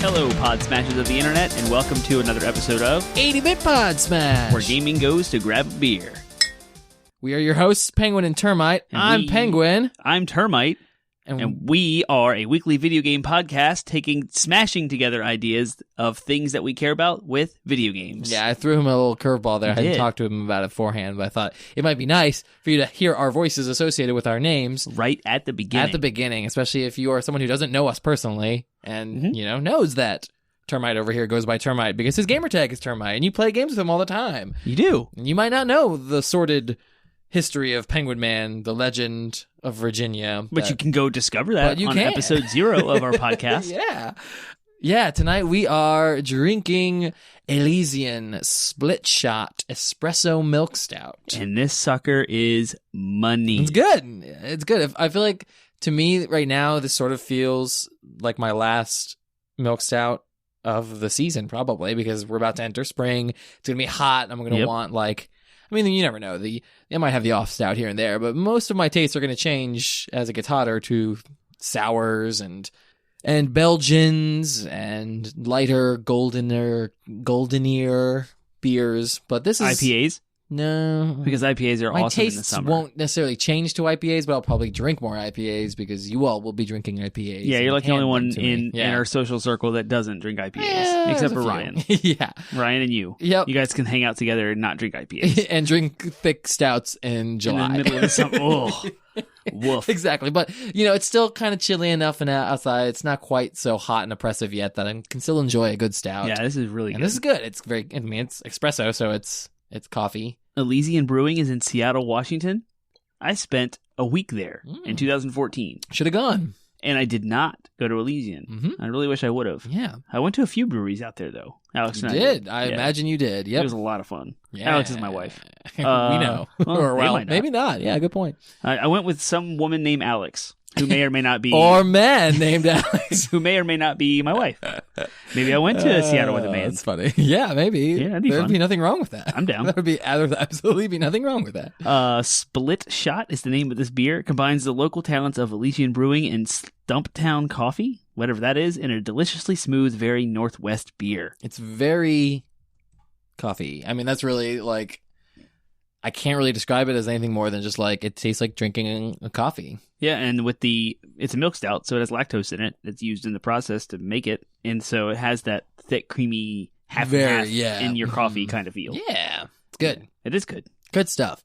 Hello, Podsmashers of the internet, and welcome to another episode of 80-Bit Podsmash, where gaming goes to grab a beer. We are your hosts, Penguin and Termite. I'm Penguin. I'm Termite. And we are a weekly video game podcast smashing together ideas of things that we care about with video games. Yeah, I threw him a little curveball there. I hadn't talked to him about it beforehand, but I thought it might be nice for you to hear our voices associated with our names. Right at the beginning. At the beginning, especially if you are someone who doesn't know us personally and, knows that Termite over here goes by Termite because his gamertag is Termite, and you play games with him all the time. You do. And you might not know the sordid history of Penguin Man, the legend of Virginia. But you can go discover that on episode 0 of our podcast. Yeah, tonight we are drinking Elysian Split Shot Espresso Milk Stout. And this sucker is money. It's good. It's good. I feel like, to me, right now, this sort of feels like my last milk stout of the season, probably, because we're about to enter spring. It's going to be hot. I'm going to want, you never know. It might have the off stout here and there, but most of my tastes are going to change as it gets hotter to sours and Belgians and lighter, goldenier beers. But this is IPAs. No, because IPAs are awesome in the summer. My tastes won't necessarily change to IPAs, but I'll probably drink more IPAs because you all will be drinking IPAs. Yeah, you're like the only one in our social circle that doesn't drink IPAs, except for Ryan. Yeah. Ryan and you. Yep. You guys can hang out together and not drink IPAs. And drink thick stouts in July. In the middle of the summer. Oh, woof. Exactly. But, it's still kind of chilly enough and outside. It's not quite so hot and oppressive yet that I can still enjoy a good stout. Yeah, this is really good. And this is good. It's it's espresso, so it's coffee. Elysian Brewing is in Seattle, Washington. I spent a week there in 2014. Should have gone. And I did not go to Elysian. Mm-hmm. I really wish I would have. Yeah. I went to a few breweries out there, though. Alex and I did. I imagine you did. Yep. It was a lot of fun. Yeah. Alex is my wife. We know. Or maybe not. Yeah, good point. I went with some woman named Alex, who may or may not be... or man named Alex. who may or may not be my wife. Maybe I went to Seattle with a man. That's funny. Yeah, maybe. Yeah, that'd be There'd fun. be nothing wrong with that. I'm down. There'd absolutely be nothing wrong with that. Split Shot is the name of this beer. It combines the local talents of Elysian Brewing and Stumptown Coffee, whatever that is, in a deliciously smooth, very Northwest beer. It's very coffee. I mean, that's really I can't really describe it as anything more than just it tastes like drinking a coffee. Yeah, and it's a milk stout, so it has lactose in it. It's used in the process to make it, and so it has that thick, creamy half in your coffee kind of feel. Yeah, it's good. It is good. Good stuff.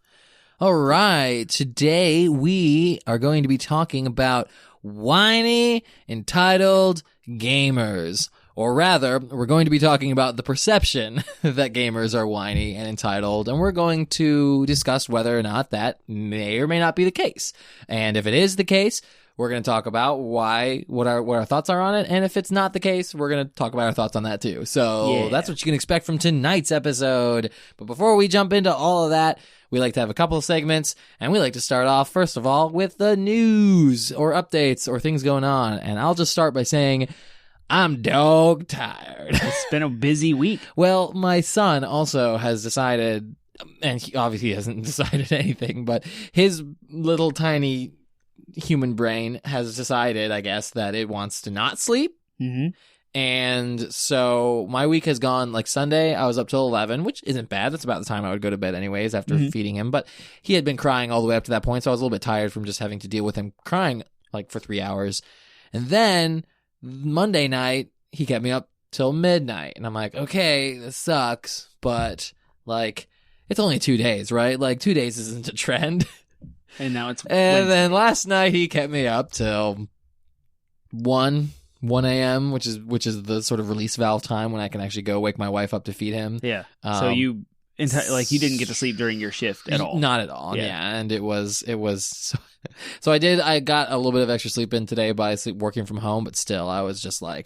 All right, today we are going to be talking about whiny, entitled gamers. Or rather, we're going to be talking about the perception that gamers are whiny and entitled, and we're going to discuss whether or not that may or may not be the case. And if it is the case, we're going to talk about what our thoughts are on it, and if it's not the case, we're going to talk about our thoughts on that too. So that's what you can expect from tonight's episode. But before we jump into all of that, we like to have a couple of segments, and we like to start off, first of all, with the news or updates or things going on. And I'll just start by saying, I'm dog tired. It's been a busy week. Well, my son also has decided, and he obviously hasn't decided anything, but his little tiny human brain has decided, I guess, that it wants to not sleep. Mm-hmm. And so my week has gone, Sunday, I was up till 11, which isn't bad. That's about the time I would go to bed anyways after feeding him. But he had been crying all the way up to that point, so I was a little bit tired from just having to deal with him crying, for 3 hours. And then Monday night, he kept me up till midnight. And I'm like, okay, this sucks, but, it's only 2 days, right? 2 days isn't a trend. And now it's And Wednesday. then last night, he kept me up till 1 a.m., which is the sort of release valve time when I can actually go wake my wife up to feed him. Yeah. So you didn't get to sleep during your shift at all. Not at all. Yeah. And it was so I got a little bit of extra sleep in today by working from home, but still I was just I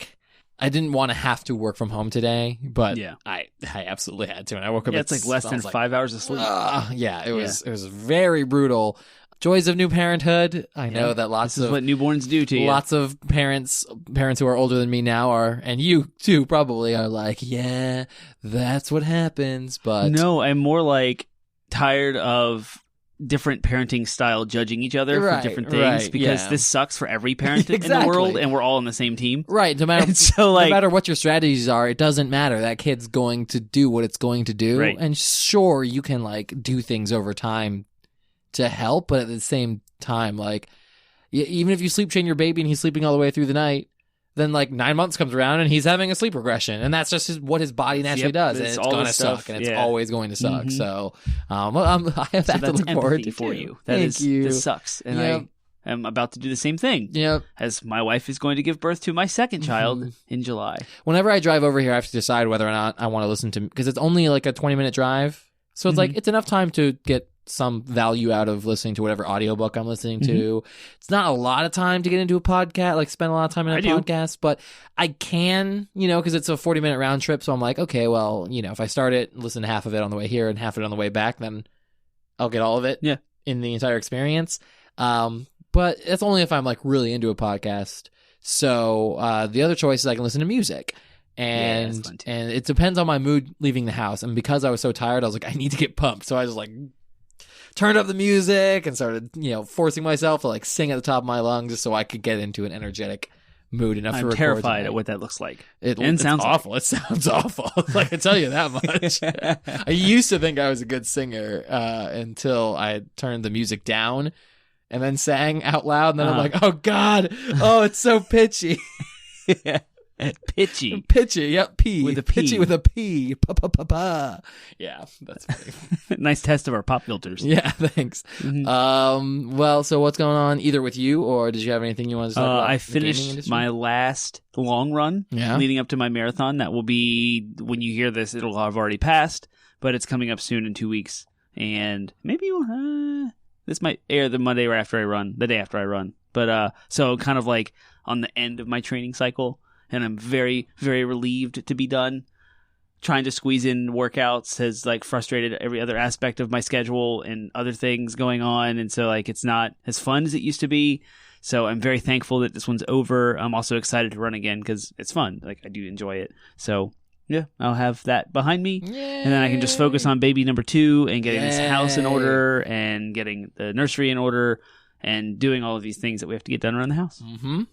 didn't want to have to work from home today, but I absolutely had to. And I woke up it's less than 5 hours of sleep. It was very brutal. Joys of new parenthood. I know that this is what newborns do to you. Lots of parents who are older than me now are, and you too probably are that's what happens. But no, I'm more tired of different parenting style judging each other for different things because this sucks for every parent in the world, and we're all on the same team. Right. No matter, no matter what your strategies are, it doesn't matter. That kid's going to do what it's going to do. Right. And sure, you can like do things over time to help, but at the same time, like even if you sleep train your baby and he's sleeping all the way through the night, then like 9 months comes around and he's having a sleep regression, and that's just what his body naturally does, and it's gonna suck, and it's always going to suck. So, I have that to look forward to for you. This sucks, and I am about to do the same thing. As my wife is going to give birth to my second child in July. Whenever I drive over here, I have to decide whether or not I want to listen to, because it's only like a 20-minute drive, so it's like it's enough time to get some value out of listening to whatever audiobook I'm listening to. It's not a lot of time to get into a podcast, like spend a lot of time in a podcast, but I can, because it's a 40-minute round trip. So I'm like, okay, well, if I start it, listen to half of it on the way here and half of it on the way back, then I'll get all of it in the entire experience. But that's only if I'm like really into a podcast. So the other choice is I can listen to music. And it depends on my mood leaving the house. And because I was so tired, I was like, I need to get pumped. So I just like turned up the music and started, forcing myself to like sing at the top of my lungs just so I could get into an energetic mood enough to record. I'm terrified at what that looks like. It sounds awful. It sounds awful. I can tell you that much. I used to think I was a good singer until I turned the music down and then sang out loud. And then I'm like, oh God, oh, it's so pitchy. Pitchy. Yep. P. With a P. Pitchy with a P. Pa. Yeah, that's funny. Nice test of our pop filters. Yeah, thanks. Well, so what's going on either with you, or did you have anything you wanted to talk about? I finished my last long run leading up to my marathon. That will be, when you hear this, it'll have already passed, but it's coming up soon in 2 weeks. And maybe this might air the Monday right after I run, the day after I run. But so kind of like on the end of my training cycle. And I'm very, very relieved to be done. Trying to squeeze in workouts has like frustrated every other aspect of my schedule and other things going on. And so like it's not as fun as it used to be. So I'm very thankful that this one's over. I'm also excited to run again because it's fun. Like I do enjoy it. So yeah, I'll have that behind me. Yay. And then I can just focus on baby number 2 and getting this house in order and getting the nursery in order and doing all of these things that we have to get done around the house.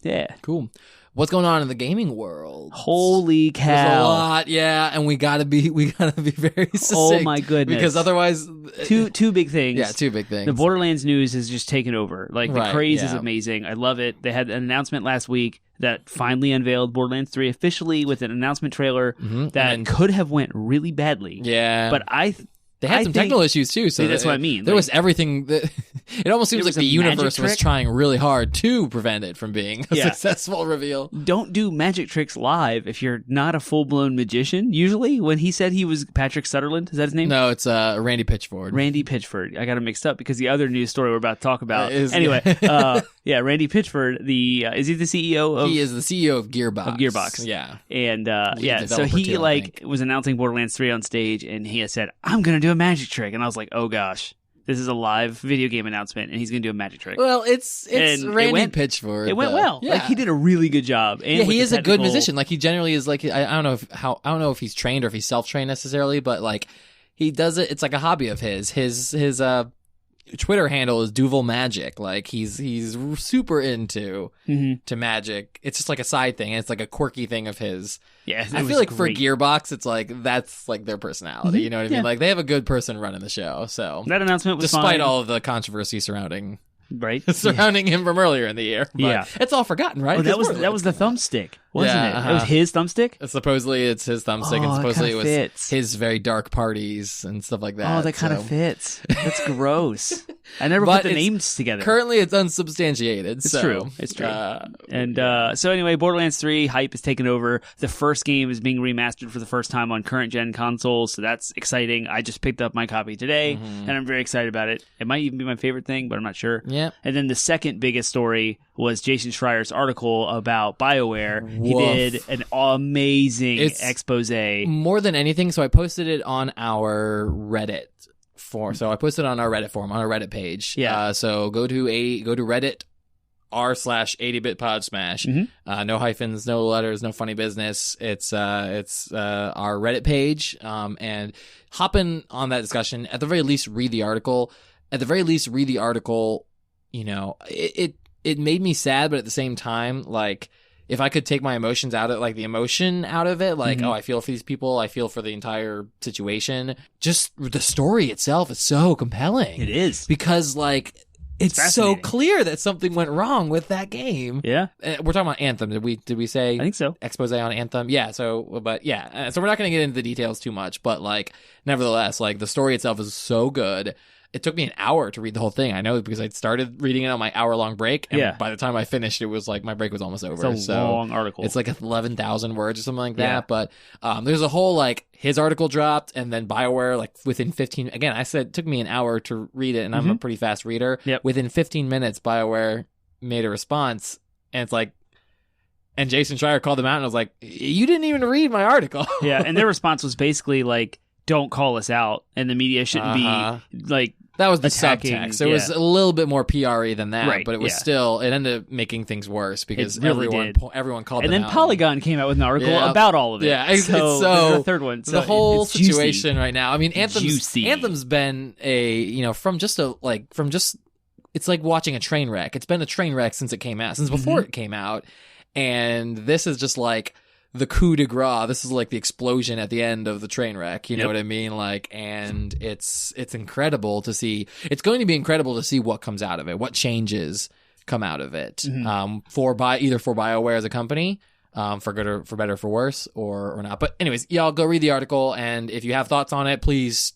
Yeah. Cool. What's going on in the gaming world? Holy cow. There's a lot, and we gotta be very succinct. Oh my goodness. Because otherwise two big things. Yeah, two big things. The Borderlands news has just taken over. Like the craze is amazing. I love it. They had an announcement last week that finally unveiled Borderlands 3 officially with an announcement trailer that could have went really badly. Yeah. But they had some technical issues too, so that's what I mean. There was everything that it almost seems like the universe was trying really hard to prevent it from being a successful reveal. Don't do magic tricks live if you're not a full-blown magician. Usually, when he said he was Patrick Sutherland, is that his name? No, it's Randy Pitchford. Randy Pitchford. I got him mixed up because the other news story we're about to talk about. Anyway, Randy Pitchford. Is he the CEO of? He is the CEO of Gearbox. Yeah, and so he was announcing Borderlands 3 on stage, and he had said, "I'm gonna do a magic trick," and I was like, "Oh gosh, this is a live video game announcement, and he's going to do a magic trick." Well, it's Randy Pitchford. It went well. Yeah. Like he did a really good job. And he is a good musician. Like he generally is. Like I don't know if he's trained or if he's self-trained necessarily, but like he does it. It's like a hobby of his. His Twitter handle is Duval Magic. Like he's super into to magic. It's just like a side thing. It's like a quirky thing of his. Yeah, I feel like for Gearbox, it's like that's like their personality. You know what I mean? Like they have a good person running the show. So that announcement was despite fine. all of the controversy surrounding surrounding him from earlier in the year. But it's all forgotten, right? Oh, that was the thumbstick, wasn't it? It was his thumbstick. Supposedly it's his thumbstick, and supposedly it was his very dark parties and stuff like that. Oh, that kind of fits. That's gross. I never put the names together. Currently, it's unsubstantiated. It's true. It's true. So anyway, Borderlands 3 hype is taken over. The first game is being remastered for the first time on current gen consoles, so that's exciting. I just picked up my copy today, and I'm very excited about it. It might even be my favorite thing, but I'm not sure. Yeah. And then the second biggest story was Jason Schreier's article about BioWare. He did an amazing expose. More than anything, so I posted it on our Reddit forum. So I posted it on our Reddit forum, on our Reddit page. Yeah. So go to Reddit r/80bit Podsmash. No hyphens, no letters, no funny business. It's our Reddit page. And hop in on that discussion. At the very least, read the article. at the very least, read the article. You know, it made me sad, but at the same time, like, if I could take my emotions out of, like, the emotion out of it, like, oh, I feel for these people, I feel for the entire situation. Just the story itself is so compelling. It is. Because, like, it's so clear that something went wrong with that game. Yeah. We're talking about Anthem. Did we say? I think so. Expose on Anthem. Yeah. So we're not going to get into the details too much, but, like, nevertheless, like, the story itself is so good. It took me an hour to read the whole thing. I know because I started reading it on my hour-long break, and by the time I finished, it was like my break was almost over. It's a long article. It's like 11,000 words or something like that. But there's a whole, like, his article dropped, and then BioWare, like, within 15... Again, I said it took me an hour to read it, and I'm a pretty fast reader. Yep. Within 15 minutes, BioWare made a response, and it's like... And Jason Schreier called them out, and I was like, you didn't even read my article. Yeah, and their response was basically like, don't call us out, and the media shouldn't be, like... That was the attacking, subtext. It was a little bit more PR-y than that, right, but it was still, it ended up making things worse because really everyone called and them then out. Polygon came out with an article about all of it. Yeah, so there's a third one. So the whole it's situation juicy. right now. I mean, Anthem's been it's like watching a train wreck. It's been a train wreck since it came out, since before it came out, and this is just like the coup de grace. This is like the explosion at the end of the train wreck. You know what I mean? Like, and it's incredible to see. It's going to be incredible to see what comes out of it, what changes come out of it. Either for BioWare as a company, for good or for better or for worse, or not. But anyways, y'all go read the article, and if you have thoughts on it, please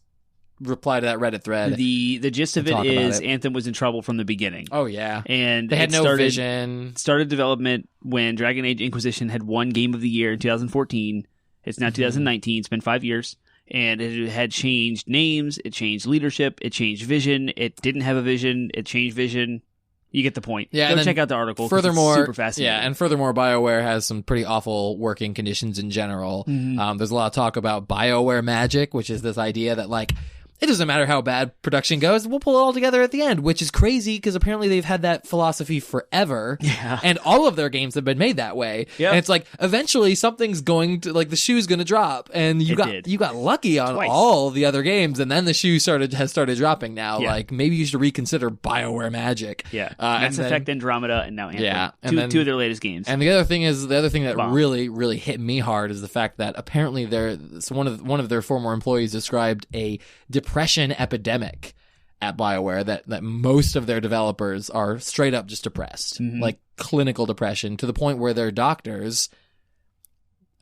reply to that Reddit thread. The gist of it is Anthem was in trouble from the beginning. Oh yeah, and they had no vision. Started development when Dragon Age Inquisition had won Game of the Year in 2014. It's now 2019. It's been 5 years, and it had changed names. It changed leadership. It changed vision. It didn't have a vision. It changed vision. You get the point. Yeah, go check out the article. Furthermore, it's super fascinating. Yeah, and furthermore, BioWare has some pretty awful working conditions in general. There's a lot of talk about BioWare magic, which is this idea that, like, it doesn't matter how bad production goes, we'll pull it all together at the end, which is crazy because apparently they've had that philosophy forever. Yeah. And all of their games have been made that way. Yep. And it's like, eventually something's going to, like, the shoe's going to drop. And you got lucky on all the other games, and then the shoe has started dropping now. Yeah. Like, maybe you should reconsider BioWare magic. Yeah. Mass Effect, Andromeda, and now Anthem. Yeah. And two of their latest games. And the other thing that really, really hit me hard is the fact that apparently one of their former employees described a depression epidemic at BioWare, that most of their developers are straight up just depressed, like clinical depression, to the point where their doctors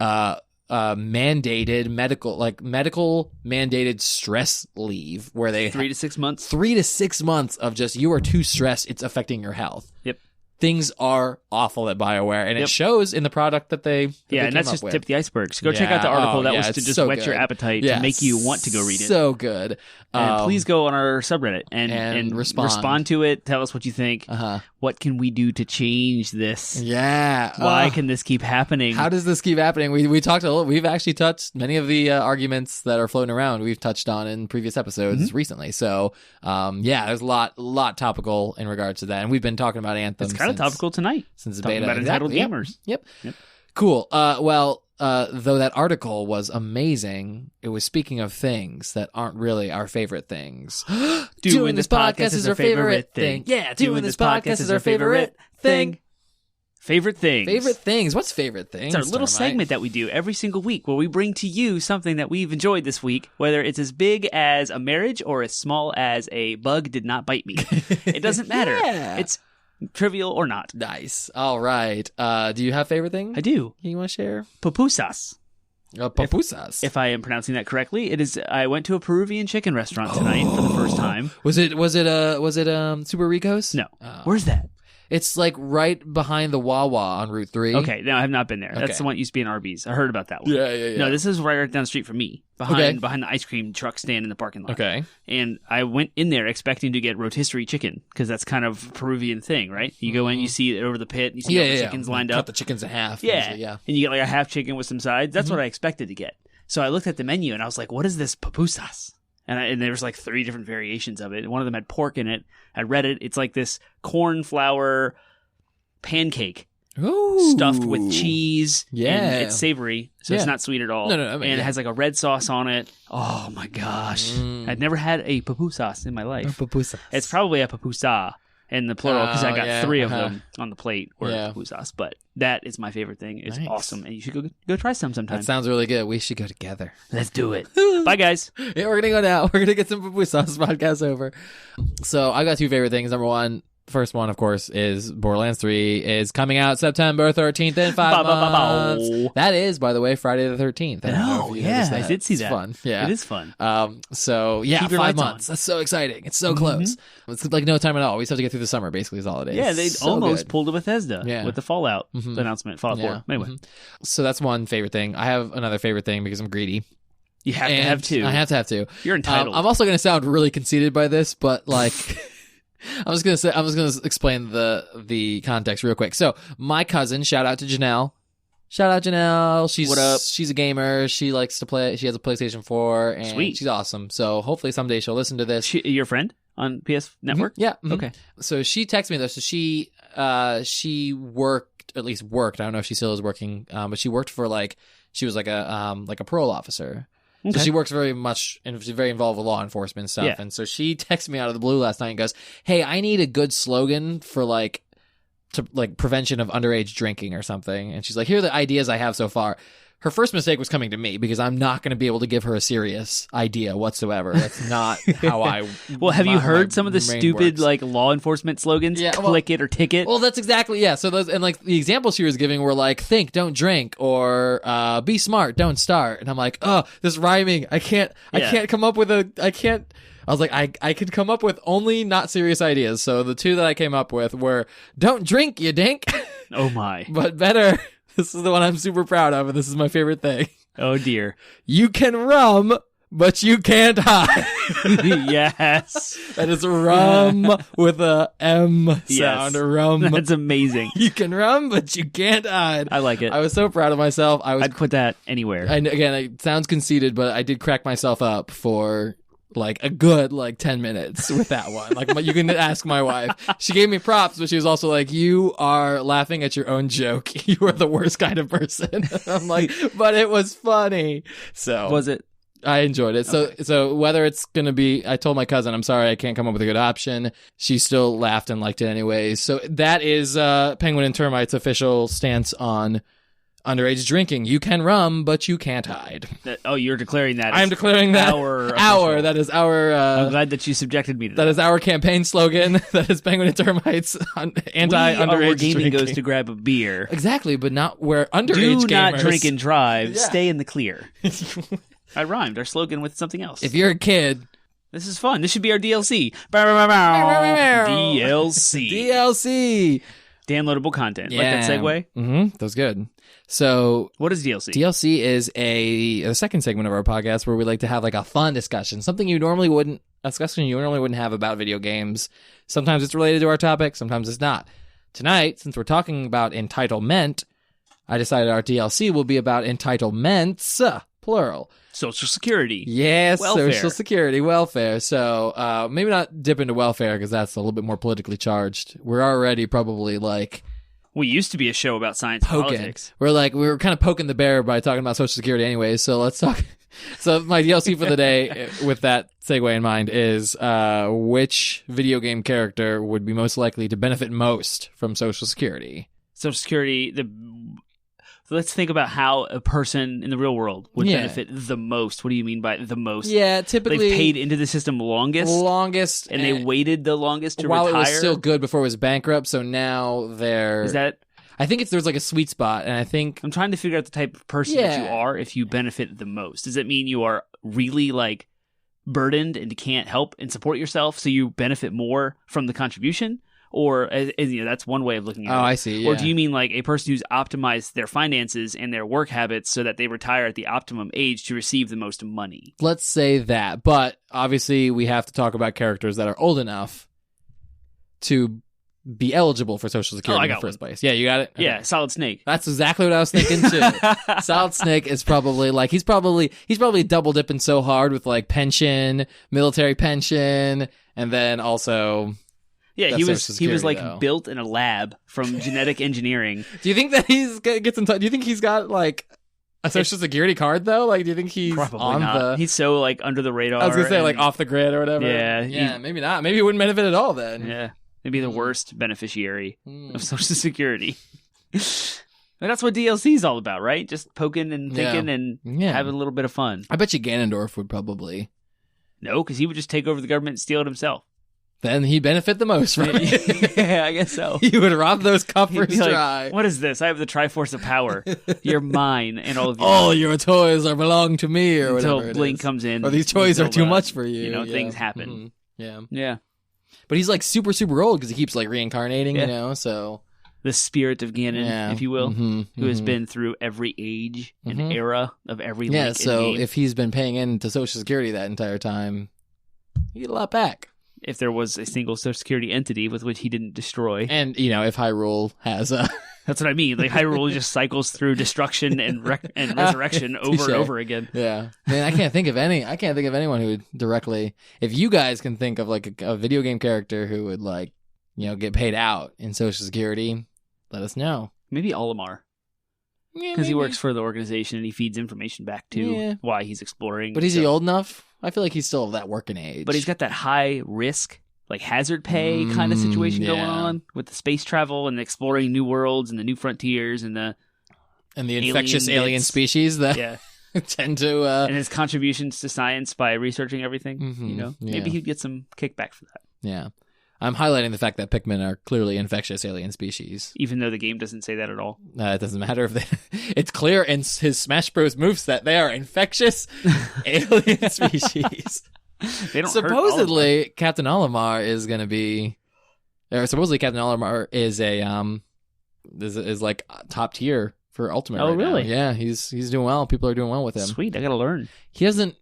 mandated medical mandated stress leave, where they 3 to 6 months. 3 to 6 months of just, you are too stressed, it's affecting your health. Yep. Things are awful at BioWare, and it shows in the product that they and that's just tip the iceberg. So go check out the article. That was to just whet your appetite, to make you want to go read it. So good. And please go on our subreddit and respond to it. Tell us what you think. What can we do to change this? Yeah. Why can this keep happening? How does this keep happening? We talked a little. We've actually touched many of the arguments that are floating around. We've touched on in previous episodes recently. So there's a lot topical in regards to that, and we've been talking about Anthem. It's kind of topical tonight. Since the beta. About entitled gamers. Yep. Cool. Though that article was amazing, it was speaking of things that aren't really our favorite things. Doing this podcast is our favorite thing. Yeah, doing this podcast is our favorite thing. Favorite things. Favorite things. What's favorite things? It's our little segment that we do every single week where we bring to you something that we've enjoyed this week, whether it's as big as a marriage or as small as a bug did not bite me. It doesn't matter. It's trivial or not. Nice. All right. Do you have favorite things? I do. You want to share? Pupusas. Pupusas. If I am pronouncing that correctly, it is. I went to a Peruvian chicken restaurant tonight for the first time. Was it Super Rico's? No. Where's that? It's like right behind the Wawa on Route 3. Okay, no, I have not been there. That's the one that used to be in Arby's. I heard about that one. Yeah. No, this is right down the street from me, behind the ice cream truck stand in the parking lot. Okay. And I went in there expecting to get rotisserie chicken, because that's kind of a Peruvian thing, right? You go in, you see it over the pit, you see all the chickens lined up. Cut the chickens in half. Yeah. Usually, And you get like a half chicken with some sides. That's what I expected to get. So I looked at the menu and I was like, what is this pupusas? And there was like 3 different variations of it. One of them had pork in it. I read it. It's like this corn flour pancake stuffed with cheese. Yeah. And it's savory, so it's not sweet at all. No, I mean, and it has like a red sauce on it. Oh my gosh. I'd never had a papu sauce in my life. Papu sauce. It's probably a papusa in the plural because I got 3 of them on the plate or papu sauce. But that is my favorite thing. It's awesome. And you should go try some sometime. That sounds really good. We should go together. Let's do it. Bye, guys. Yeah, we're going to go now. We're going to get some papu sauce podcast over. So I got 2 favorite things. Number 1, first one, of course, is Borderlands 3 is coming out September 13th in 5 months. That is, by the way, Friday the 13th. I did see that. It's fun. Yeah. It is fun. So, yeah, 5 months. On. That's so exciting. It's so close. It's like no time at all. We just have to get through the summer, basically, is all it is. Yeah, they almost pulled a Bethesda with the Fallout announcement, Fallout 4. Anyway. So that's one favorite thing. I have another favorite thing because I'm greedy. You have to have 2. I have to have 2. You're entitled. I'm also going to sound really conceited by this, but like... I'm just gonna explain the context real quick. So my cousin, shout out to Janelle. Shout out Janelle. What up? She's a gamer. She likes to play. She has a PlayStation 4, and Sweet. She's awesome. So hopefully someday she'll listen to this. Your friend on PS Network? Yeah. Okay. So she texted me this. So she worked. I don't know if she still is working, but she worked for she was like a parole officer. Okay. So she works very much and she's very involved with law enforcement stuff. Yeah. And so she texted me out of the blue last night and goes, "Hey, I need a good slogan for prevention of underage drinking or something." And she's like, "Here are the ideas I have so far." Her first mistake was coming to me because I'm not going to be able to give her a serious idea whatsoever. That's not how I. Well, have you heard some of the stupid law enforcement slogans? Yeah, click it or ticket. Well, that's exactly So those and the examples she was giving were think, don't drink, or be smart, don't start. And I'm like, oh, this rhyming. I can't come up with I was like, I could come up with only not serious ideas. So the 2 that I came up with were, don't drink, you dink. Oh my. But better. This is the one I'm super proud of, and this is my favorite thing. Oh, dear. You can rum, but you can't hide. Yes. That is rum with a M sound. Yes. Rum. That's amazing. You can rum, but you can't hide. I like it. I was so proud of myself. I'd put that anywhere. And again, it sounds conceited, but I did crack myself up for... a good 10 minutes with that one. You can ask my wife. She gave me props, but she was also like, "You are laughing at your own joke. You are the worst kind of person." I'm like, but it was funny. So was it? I enjoyed it. Okay. So whether it's going to be, I told my cousin, I'm sorry, I can't come up with a good option. She still laughed and liked it anyways. So that is Penguin and Termite's official stance on underage drinking. You can rum, but you can't hide. You're declaring that. I'm declaring that. That is our... I'm glad that you subjected me to that. That is our campaign slogan. That is Penguin and Termites anti-underage gaming drinking. Goes to grab a beer. Exactly, but not where underage gamers... Do not drink and drive. Yeah. Stay in the clear. I rhymed our slogan with something else. If you're a kid... This is fun. This should be our DLC. DLC. Downloadable content. Yeah. Like that segue? Mm-hmm. That was good. So, what is DLC? DLC is a second segment of our podcast where we like to have a fun discussion, a discussion you normally wouldn't have about video games. Sometimes it's related to our topic, sometimes it's not. Tonight, since we're talking about entitlement, I decided our DLC will be about entitlements, plural. Social Security. Yes, welfare. Social Security, welfare. So maybe not dip into welfare because that's a little bit more politically charged. We're already probably we used to be a show about science and politics. We were kind of poking the bear by talking about Social Security anyway, so let's talk. So my DLC for the day, with that segue in mind, is which video game character would be most likely to benefit most from Social Security? Social Security, So let's think about how a person in the real world would benefit the most. What do you mean by the most? Yeah, typically... They've paid into the system longest. And they waited the longest to retire. While it was still good before it was bankrupt, so now they're... Is that... I think there's a sweet spot, and I think... I'm trying to figure out the type of person that you are if you benefit the most. Does it mean you are really, burdened and can't help and support yourself, so you benefit more from the contribution? Or that's one way of looking at it. Oh, I see. Yeah. Or do you mean a person who's optimized their finances and their work habits so that they retire at the optimum age to receive the most money? Let's say that. But obviously we have to talk about characters that are old enough to be eligible for Social Security in the first place. Yeah, you got it? Okay. Yeah, Solid Snake. That's exactly what I was thinking too. Solid Snake is probably he's probably double dipping so hard with pension, military pension, and then also... Yeah, That's he Social was Security, like though. built in a lab from genetic engineering. Do you think that gets in touch? Do you think he's got like a Social Security card though? Like, do you think he's Probably on not. He's so like under the radar. I was gonna say and- like off the grid or whatever. Yeah, Maybe not. Maybe he wouldn't benefit at all then. Yeah, maybe the worst beneficiary Hmm. of Social Security. But that's what DLC is all about, right? Just poking and thinking and having a little bit of fun. I bet you Ganondorf would probably. No, because he would just take over the government and steal it himself. Then he'd benefit the most from it. Yeah, I guess so. He would rob those He'd coffers be like, dry. what is this? I have the Triforce of Power. You're mine, and all of you. All your toys are belong to me, or Until whatever. Blink comes in. Or these toys are until, too much for you. You know, Yeah. things happen. Mhm. Yeah. Yeah. But he's like super, super old because he keeps like reincarnating, Yeah. you know, so. The spirit of Ganon, Yeah. if you will, Mhm, who has mhm. been through every age and Mhm. era of every Yeah, Link so in game. if he's been paying into Social Security that entire time, you get a lot back. If there was a single Social Security entity with which he didn't destroy. And, you know, if Hyrule has a. That's what I mean. Like Hyrule just cycles through destruction and resurrection over Touche. and over again. Yeah. Man, I can't think of anyone who would directly. If you guys can think of like a video game character who would like, you know, get paid out in Social Security, let us know. Maybe Olimar. Yeah, Because he maybe. works for the organization and he feeds information back to Yeah. why he's exploring. But is he So- old enough? I feel like he's still of that working age. But he's got that high risk, like hazard pay kind of situation going yeah. on with the space travel and exploring new worlds and the new frontiers and the infectious alien alien bits. species that yeah tend to. and his contributions to science by researching everything. Mhm, You know, yeah. maybe he'd get some kickback for that, Yeah. I'm highlighting the fact that Pikmin are clearly infectious alien species. even though the game doesn't say that at all. It doesn't matter if they. It's clear in his Smash Bros. Moveset they are infectious alien species. They don't hurt all of them. Supposedly, Captain Olimar is going to be. Or supposedly, Captain Olimar is a is like top tier for Ultimate. Oh, right now. really? Yeah, he's doing well. People are doing well with him. Sweet, I gotta learn. He isn't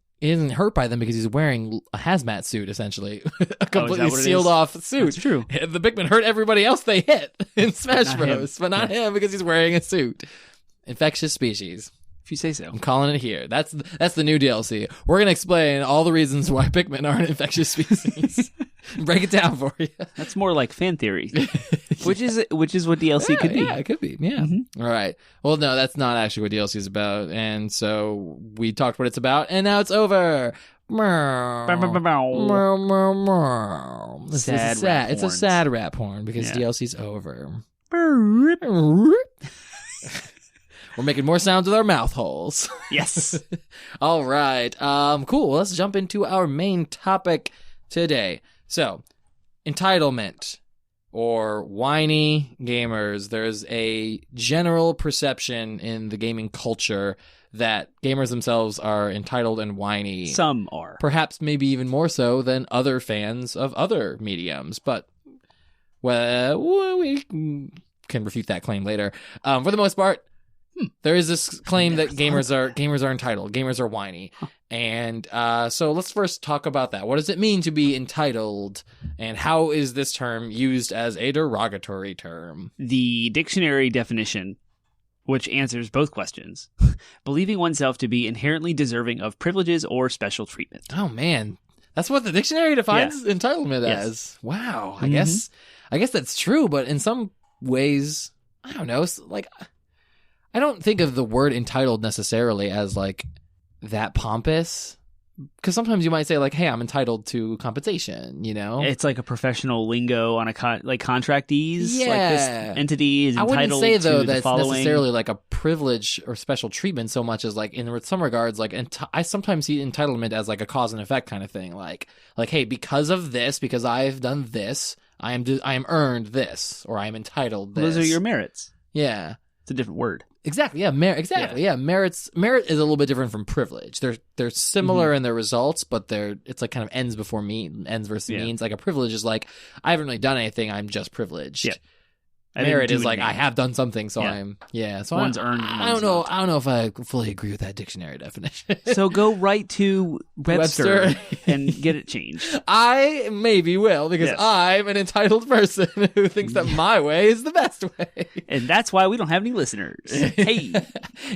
hurt by them because he's wearing a hazmat suit, essentially, a completely what it sealed is? off suit. That's true. The Pikmin hurt everybody else they hit in Smash Not Bros, him. but not him because he's wearing a suit. Infectious species. If you say so. I'm calling it here. That's the new DLC. We're gonna explain all the reasons why Pikmin are an infectious species. Break it down for you. That's more like fan theory, which is what DLC could be. Yeah, it could be. Yeah. Mhm. All right. Well, no, that's not actually what DLC is about. And so we talked what it's about, and now it's over. Bow, bow, bow, bow. This Sad is rap It's a horns. sad rap horn because Yeah. DLC's over. We're making more sounds with our mouth holes. Yes. All right. Cool. Let's jump into our main topic today. So, entitlement or whiny gamers. There's a general perception in the gaming culture that gamers themselves are entitled and whiny. Some are. Perhaps maybe even more so than other fans of other mediums. But, well, we can refute that claim later. For the most part, there is this claim that gamers are entitled. Gamers are whiny. And so let's first talk about that. What does it mean to be entitled? And how is this term used as a derogatory term? The dictionary definition, which answers both questions, believing oneself to be inherently deserving of privileges or special treatment. Oh man, that's what the dictionary defines entitlement Yes. as. Wow, I Mhm. guess that's true, but in some ways, I don't know. Like, I don't think of the word entitled necessarily as like that pompous. Because sometimes you might say like, "Hey, I'm entitled to compensation," you know. It's like a professional lingo on a like contractees. Like this Yeah. entity is I entitled wouldn't say though to the that's following. necessarily like a privilege or special treatment so much as like in some regards like I sometimes see entitlement as like a cause and effect kind of thing, like hey, because of this, because I've done this, I am earned this, or I am entitled this. Those are your merits. Yeah. It's a different word. Exactly. Yeah. Merit is a little bit different from privilege. They're similar in their results, but it's like kind of ends before ends versus means. Like a privilege is like, I haven't really done anything. I'm just privileged. Yeah. Merit is like, I have done something, so so One's earned and I don't one's know. not. I don't know if I fully agree with that dictionary definition. So go right to Webster, Webster. and get it changed. I maybe will because Yes. I'm an entitled person who thinks that my way is the best way. And that's why we don't have any listeners. Hey.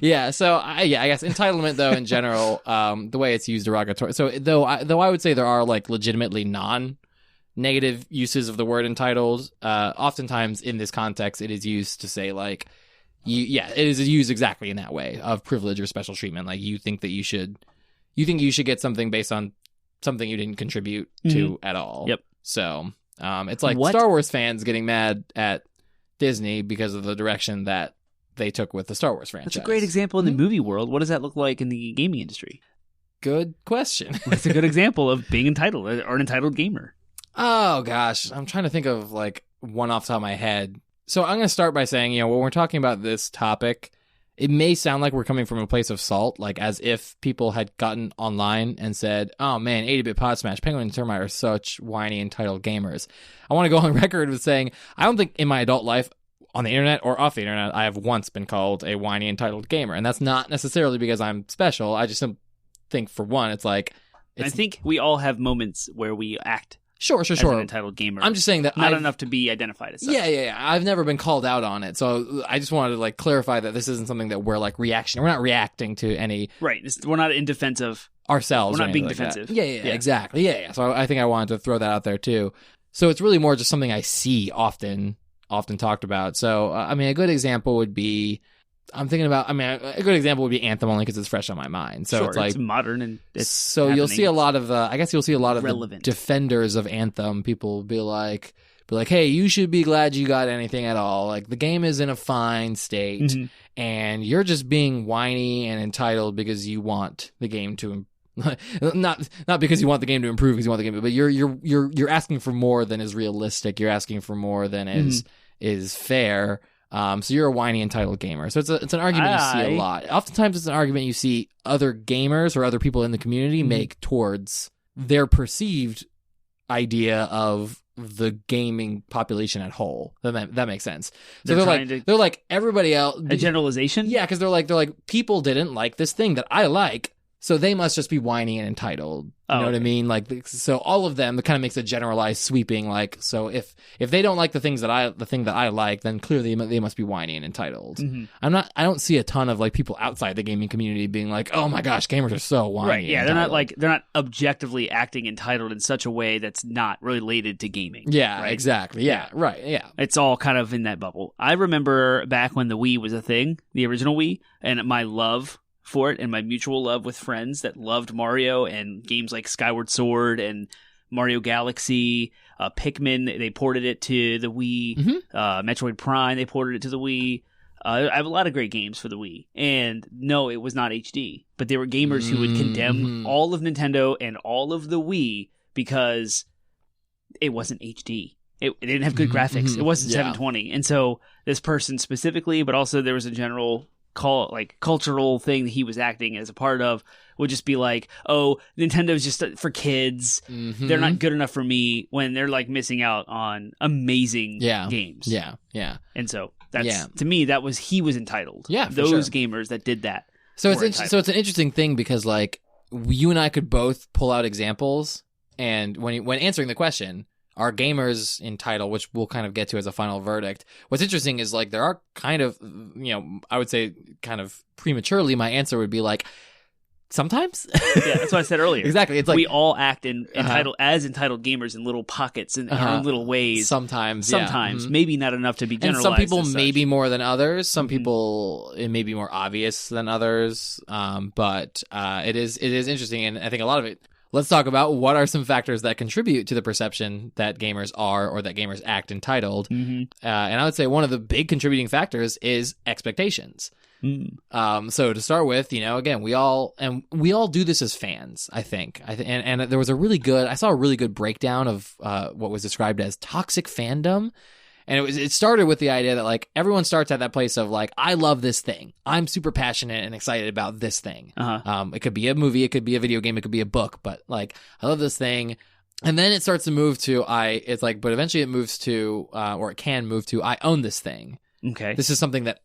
Yeah, so I guess entitlement though in general, the way it's used derogatory. So though I would say there are like legitimately non negative uses of the word entitled. Oftentimes in this context, it is used to say like, it is used exactly in that way of privilege or special treatment. Like you think you should get something based on something you didn't contribute to at all. Yep. So it's like Star Wars fans getting mad at Disney because of the direction that they took with the Star Wars franchise. That's a great example in the movie world. What does that look like in the gaming industry? Good question. It's a good example of being entitled or an entitled gamer. Oh, gosh. I'm trying to think of like one off the top of my head. So I'm going to start by saying, when we're talking about this topic, it may sound like we're coming from a place of salt, like as if people had gotten online and said, oh man, 80-bit Podsmash, Penguin and Termite are such whiny, entitled gamers. I want to go on record with saying, I don't think in my adult life, on the internet or off the internet, I have once been called a whiny, entitled gamer. And that's not necessarily because I'm special. I just think, for one, it's like... I think we all have moments where we act Sure. as an entitled gamer. I'm just saying that not enough to be identified as such. Yeah. I've never been called out on it, so I just wanted to like clarify that this isn't something that we're like reaction. We're not reacting to any. Right. We're not in defense of ourselves. We're not being like defensive. Yeah, exactly. Yeah. So I think I wanted to throw that out there too. So it's really more just something I see often talked about. So I mean, a good example would be. I'm thinking about. I mean, a good example would be Anthem, only because it's fresh on my mind. So sure, it's like it's modern and it's so happening. You'll see a lot of. I guess you'll see a lot of relevant the defenders of Anthem. People will be like, hey, you should be glad you got anything at all. Like the game is in a fine state, and you're just being whiny and entitled because you want the game to. Not because you want the game to improve, because you want the game, but you're asking for more than is realistic. You're asking for more than is fair. So you're a whiny, entitled gamer. So it's an argument you see a lot. Oftentimes it's an argument you see other gamers or other people in the community make towards their perceived idea of the gaming population at whole. That makes sense. So they're like everybody else. A generalization? Yeah, because they're like people didn't like this thing that I like. So they must just be whiny and entitled. You know what I mean? Like, so all of them, that kind of makes a generalized sweeping. Like, so if they don't like the thing that I like, then clearly they must be whiny and entitled. I don't see a ton of like people outside the gaming community being like, oh my gosh, gamers are so whiny. Right? Yeah, they're not objectively acting entitled in such a way that's not related to gaming. Yeah, right? exactly. Yeah, right. Yeah, it's all kind of in that bubble. I remember back when the Wii was a thing, the original Wii, and my love for it and my mutual love with friends that loved Mario and games like Skyward Sword and Mario Galaxy, Pikmin, they ported it to the Wii, Metroid Prime, they ported it to the Wii. I have a lot of great games for the Wii, and no, it was not HD, but there were gamers who would condemn all of Nintendo and all of the Wii because it wasn't HD. It didn't have good graphics. It wasn't 720. And so this person specifically, but also there was a general cultural thing that he was acting as a part of, would just be like, oh, Nintendo's just for kids. They're not good enough for me, when they're like missing out on amazing games. Yeah. And so that's to me, he was entitled. Yeah, those gamers that did that. So it's an interesting thing because like you and I could both pull out examples, and when answering the question, are gamers entitled, which we'll kind of get to as a final verdict. What's interesting is like there are kind of, I would say kind of prematurely, my answer would be like, sometimes. Yeah, that's what I said earlier. Exactly. It's like we all act entitled gamers in little pockets in our own little ways. Sometimes, maybe not enough to be generalized. And some people maybe more than others. Some people it may be more obvious than others. But it is interesting, and I think a lot of it. Let's talk about what are some factors that contribute to the perception that gamers are or that gamers act entitled. And I would say one of the big contributing factors is expectations. So to start with, again, we all do this as fans, I think. And there was I saw a really good breakdown of what was described as toxic fandom. And it started with the idea that like everyone starts at that place of like, I love this thing. I'm super passionate and excited about this thing. It could be a movie, it could be a video game, it could be a book, but like I love this thing. And then it starts to move to but eventually it moves to or it can move to I own this thing. Okay. This is something that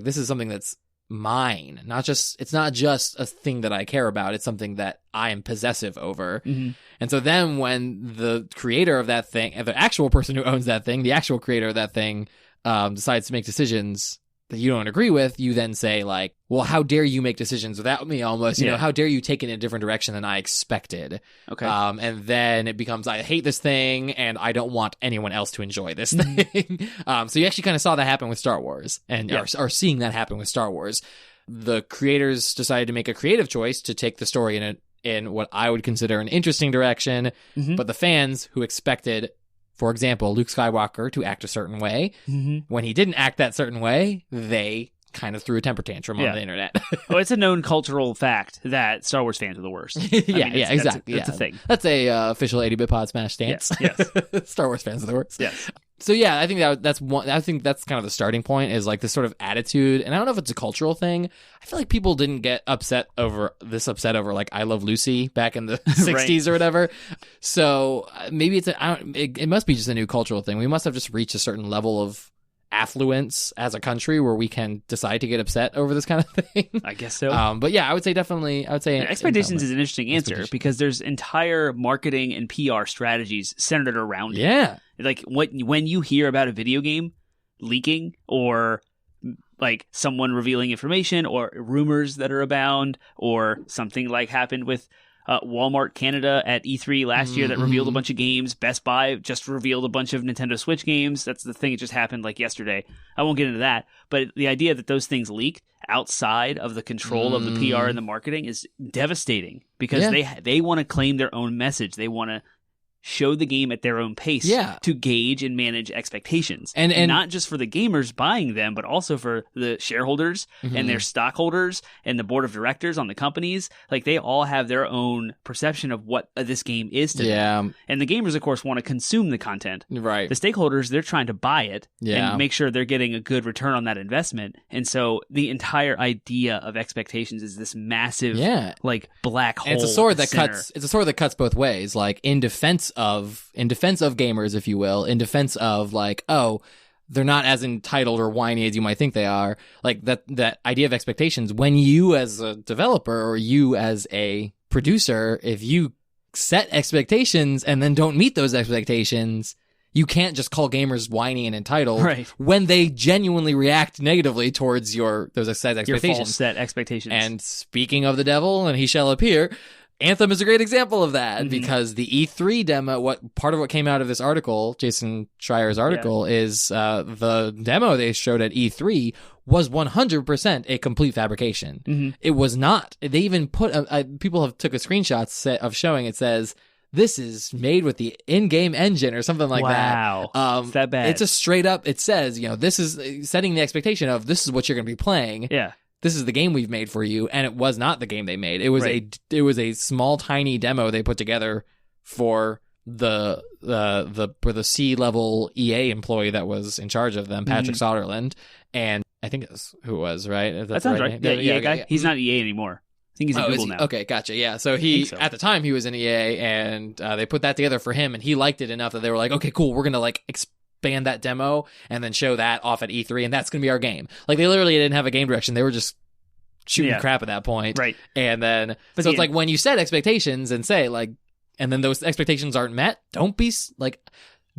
this is something that's mine. It's not just a thing that I care about. It's something that I am possessive over. And so then when the creator of that thing, the actual person who owns that thing, the actual creator of that thing, decides to make decisions that you don't agree with, you then say like, well, how dare you make decisions without me almost, you know, how dare you take it in a different direction than I expected. Okay. And then it becomes, I hate this thing and I don't want anyone else to enjoy this thing. So you actually kind of saw that happen with Star Wars and are seeing that happen with Star Wars. The creators decided to make a creative choice to take the story in what I would consider an interesting direction, but the fans who expected, for example, Luke Skywalker to act a certain way, when he didn't act that certain way, they kind of threw a temper tantrum on the internet. Oh, it's a known cultural fact that Star Wars fans are the worst. Exactly. That's a thing. That's a official 80-bit Podsmash stance. Yes. Star Wars fans are the worst. Yes. So yeah, I think that's one. I think that's kind of the starting point, is like this sort of attitude, and I don't know if it's a cultural thing. I feel like people didn't get upset over like I Love Lucy back in the 60s or whatever. So maybe it must be just a new cultural thing. We must have just reached a certain level of affluence as a country where we can decide to get upset over this kind of thing. I guess so. But yeah, I would say expectations is an interesting answer because there's entire marketing and PR strategies centered around it. Yeah. Like when you hear about a video game leaking or like someone revealing information or rumors that are abound or something like happened with Walmart Canada at E3 last year that revealed a bunch of games. Best Buy just revealed a bunch of Nintendo Switch games. That's the thing. It just happened like yesterday. I won't get into that. But the idea that those things leaked outside of the control of the PR and the marketing is devastating because they want to claim their own message. They want to show the game at their own pace to gauge and manage expectations. And not just for the gamers buying them, but also for the shareholders and their stockholders and the board of directors on the companies. Like, they all have their own perception of what this game is to them. And the gamers, of course, want to consume the content. Right. The stakeholders, they're trying to buy it and make sure they're getting a good return on that investment. And so the entire idea of expectations is this massive, like, black hole. And it's a sword that cuts. It's a sword that cuts both ways. Like, in defense of gamers, if you will, in defense of like, oh, they're not as entitled or whiny as you might think they are. Like that idea of expectations, when you as a developer or you as a producer, if you set expectations and then don't meet those expectations, you can't just call gamers whiny and entitled when they genuinely react negatively towards those set expectations. Your false set expectations. And speaking of the devil, and he shall appear, Anthem is a great example of that because the E3 demo, part of what came out of this article, Jason Schreier's article, is the demo they showed at E3 was 100% a complete fabrication. It was not. They even put, people have took a screenshot of showing, it says, this is made with the in-game engine or something like that. Wow. It's that bad. It's a straight up, it says, this is setting the expectation of this is what you're going to be playing. Yeah. This is the game we've made for you, and it was not the game they made. It was a small, tiny demo they put together for the C-level EA employee that was in charge of them, Patrick Soderlund, and I think that's who it was, right? That sounds right. The EA guy. He's not EA anymore. I think he's at Google now. Okay, gotcha. Yeah, so at the time he was in EA, and they put that together for him, and he liked it enough that they were like, okay, cool, we're gonna like expand that demo and then show that off at E3, and that's going to be our game. Like, they literally didn't have a game direction. They were just shooting crap at that point. Right. And then, it's like when you set expectations and say, like, and then those expectations aren't met, don't be, like,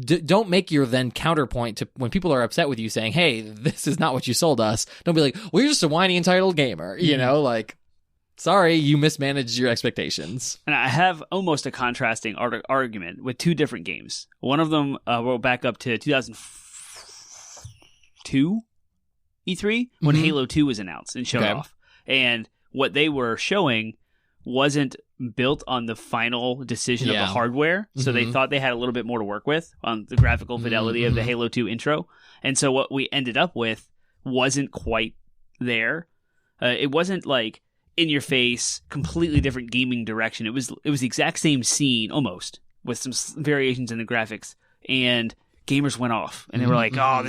don't make your then counterpoint to when people are upset with you saying, hey, this is not what you sold us. Don't be like, well, you're just a whiny, entitled gamer. You know, like, sorry, you mismanaged your expectations. And I have almost a contrasting argument with two different games. One of them will back up to 2002 E3 when Halo 2 was announced and showed off. And what they were showing wasn't built on the final decision of the hardware. So they thought they had a little bit more to work with on the graphical fidelity of the Halo 2 intro. And so what we ended up with wasn't quite there. It wasn't like in your face, completely different gaming direction. It was the exact same scene almost with some variations in the graphics, and gamers went off and they were like, oh,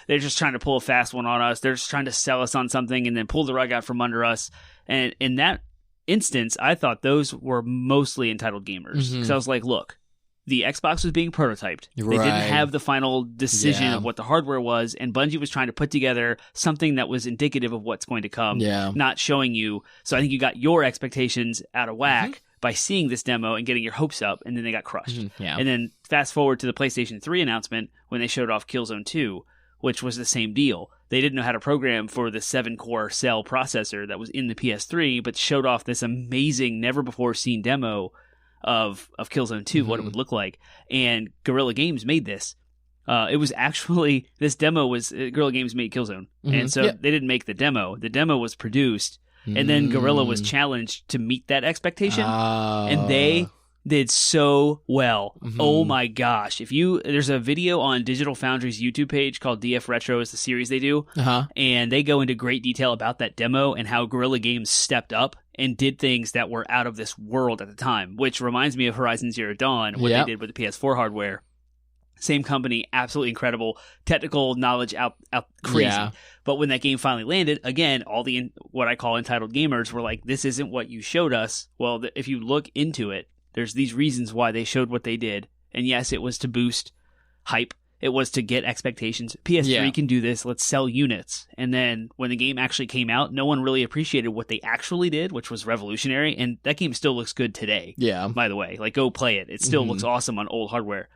they're just trying to pull a fast one on us. They're just trying to sell us on something and then pull the rug out from under us. And in that instance, I thought those were mostly entitled gamers because I was like, look, the Xbox was being prototyped. They didn't have the final decision of what the hardware was, and Bungie was trying to put together something that was indicative of what's going to come, not showing you. So I think you got your expectations out of whack by seeing this demo and getting your hopes up, and then they got crushed. And then fast forward to the PlayStation 3 announcement when they showed off Killzone 2. which was the same deal. They didn't know how to program for the 7-core cell processor that was in the PS3, but showed off this amazing, never-before-seen demo of Killzone 2, what it would look like. And Guerrilla Games made this. It was actually, this demo was, Guerrilla Games made Killzone. And so they didn't make the demo. The demo was produced, and then Guerrilla was challenged to meet that expectation. And they did so well. Oh my gosh. There's a video on Digital Foundry's YouTube page called DF Retro is the series they do. And they go into great detail about that demo and how Guerrilla Games stepped up and did things that were out of this world at the time, which reminds me of Horizon Zero Dawn, what they did with the PS4 hardware. Same company, absolutely incredible, technical knowledge out crazy. Yeah. But when that game finally landed, again, all the what I call entitled gamers were like, this isn't what you showed us. Well, if you look into it, there's these reasons why they showed what they did. And yes, it was to boost hype. It was to get expectations. PS3 can do this. Let's sell units. And then when the game actually came out, no one really appreciated what they actually did, which was revolutionary. And that game still looks good today. Yeah. By the way, like, go play it. It still looks awesome on old hardware.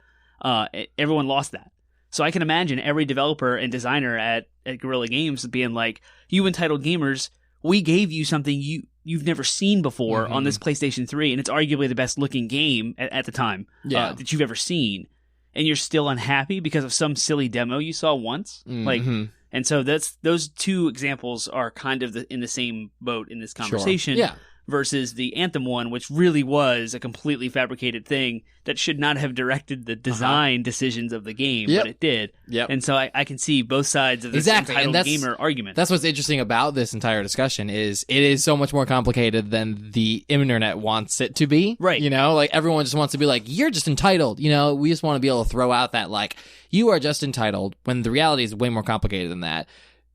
Everyone lost that. So I can imagine every developer and designer at Guerrilla Games being like, you entitled gamers, we gave you something you've never seen before on this PlayStation 3, and it's arguably the best looking game at the time that you've ever seen. And you're still unhappy because of some silly demo you saw once? And so those two examples are kind of in the same boat in this conversation. Sure. Yeah. Versus the Anthem one, which really was a completely fabricated thing that should not have directed the design decisions of the game, but it did. And so I can see both sides of this entitled gamer argument. That's what's interesting about this entire discussion is it is so much more complicated than the internet wants it to be. Right. You know, like, everyone just wants to be like, you're just entitled. You know, we just want to be able to throw out that, like, you are just entitled, when the reality is way more complicated than that.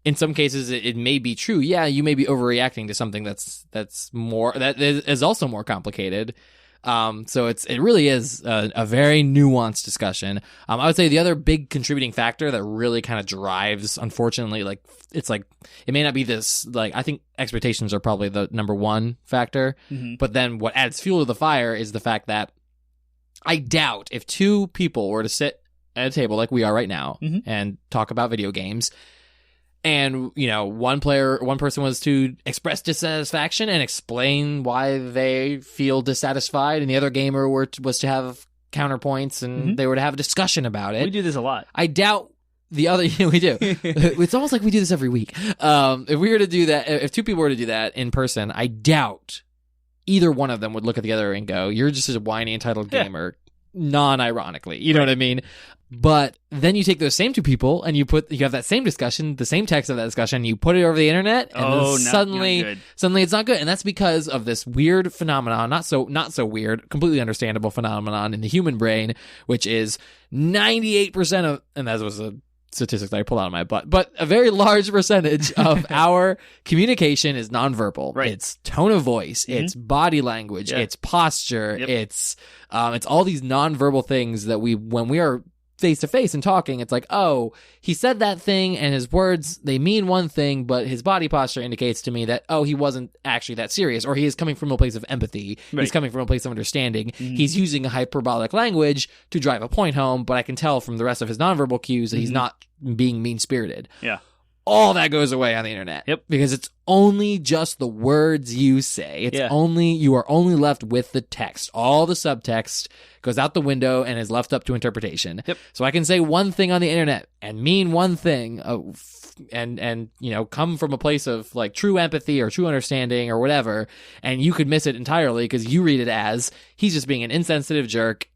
In some cases, it may be true. Yeah, you may be overreacting to something that is also more complicated. So it really is a very nuanced discussion. I would say the other big contributing factor that really kind of drives, unfortunately, like, it's like, it may not be this, like, I think expectations are probably the number one factor. But then what adds fuel to the fire is the fact that I doubt if two people were to sit at a table like we are right now and talk about video games, and, you know, one person was to express dissatisfaction and explain why they feel dissatisfied, and the other gamer was to have counterpoints, and they were to have a discussion about it. We do this a lot. I doubt the other... we do. It's almost like we do this every week. If we were to do that, if two people were to do that in person, I doubt either one of them would look at the other and go, you're just a whiny, entitled gamer, non-ironically. You know what I mean? But then you take those same two people and you have that same discussion, the same text of that discussion, you put it over the internet, and suddenly it's not good. And that's because of this weird phenomenon, not so weird, completely understandable phenomenon in the human brain, which is 98% of, and that was a statistic that I pulled out of my butt, but a very large percentage of our communication is nonverbal. Right. It's tone of voice, it's body language, it's posture, it's all these nonverbal things that when we are face to face and talking, it's like, oh, he said that thing and his words, they mean one thing, but his body posture indicates to me that, oh, he wasn't actually that serious, or he is coming from a place of empathy. Right. He's coming from a place of understanding. He's using a hyperbolic language to drive a point home, but I can tell from the rest of his nonverbal cues that he's not being mean-spirited. Yeah. All that goes away on the internet. Yep. Because it's only just the words you say. You are only left with the text. All the subtext goes out the window and is left up to interpretation. Yep. So I can say one thing on the internet and mean one thing, and you know, come from a place of, like, true empathy or true understanding or whatever, and you could miss it entirely because you read it as he's just being an insensitive jerk.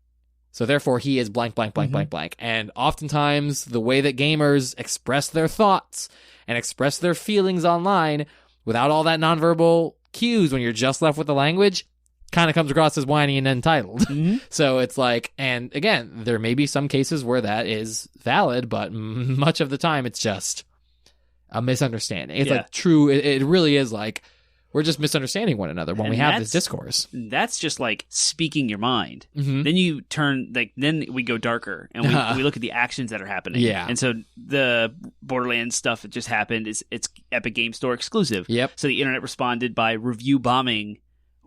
So therefore, he is blank, blank, blank, blank, blank. And oftentimes, the way that gamers express their thoughts and express their feelings online without all that nonverbal cues, when you're just left with the language, kind of comes across as whiny and entitled. So it's like, and again, there may be some cases where that is valid, but much of the time, it's just a misunderstanding. It's like true. It really is like, we're just misunderstanding one another when we have this discourse. That's just like speaking your mind. Then you turn, like, then we go darker and we look at the actions that are happening. Yeah. And so the Borderlands stuff that just happened it's Epic Game Store exclusive. Yep. So the internet responded by review bombing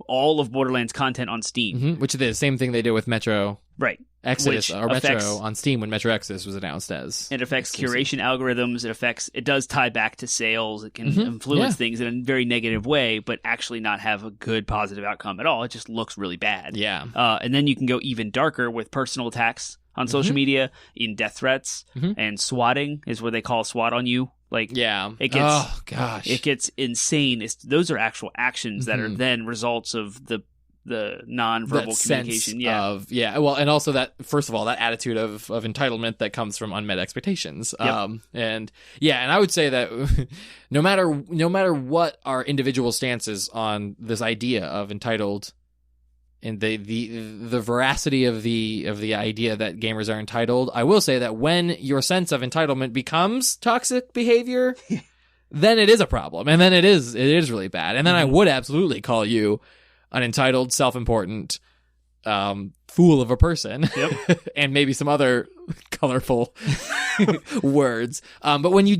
all of Borderlands content on Steam. Which is the same thing they did with Metro. Right. Exodus or Metro affects, on Steam when Metro Exodus was announced as. It affects exclusive. curation algorithms. It does tie back to sales. It can influence things in a very negative way, but actually not have a good positive outcome at all. It just looks really bad. Yeah. And then you can go even darker with personal attacks on social media, in death threats, and swatting is where they call SWAT on you. Like, it gets, it gets insane. Those are actual actions that are then results of the non-verbal communication. Well, and also that, first of all, that attitude of entitlement that comes from unmet expectations. And I would say that no matter what our individual stances on this idea of entitled and the veracity of the idea that gamers are entitled, I will say that when your sense of entitlement becomes toxic behavior, then it is a problem, and then it is really bad, and then I would absolutely call you an entitled, self-important fool of a person, and maybe some other colorful words. But when you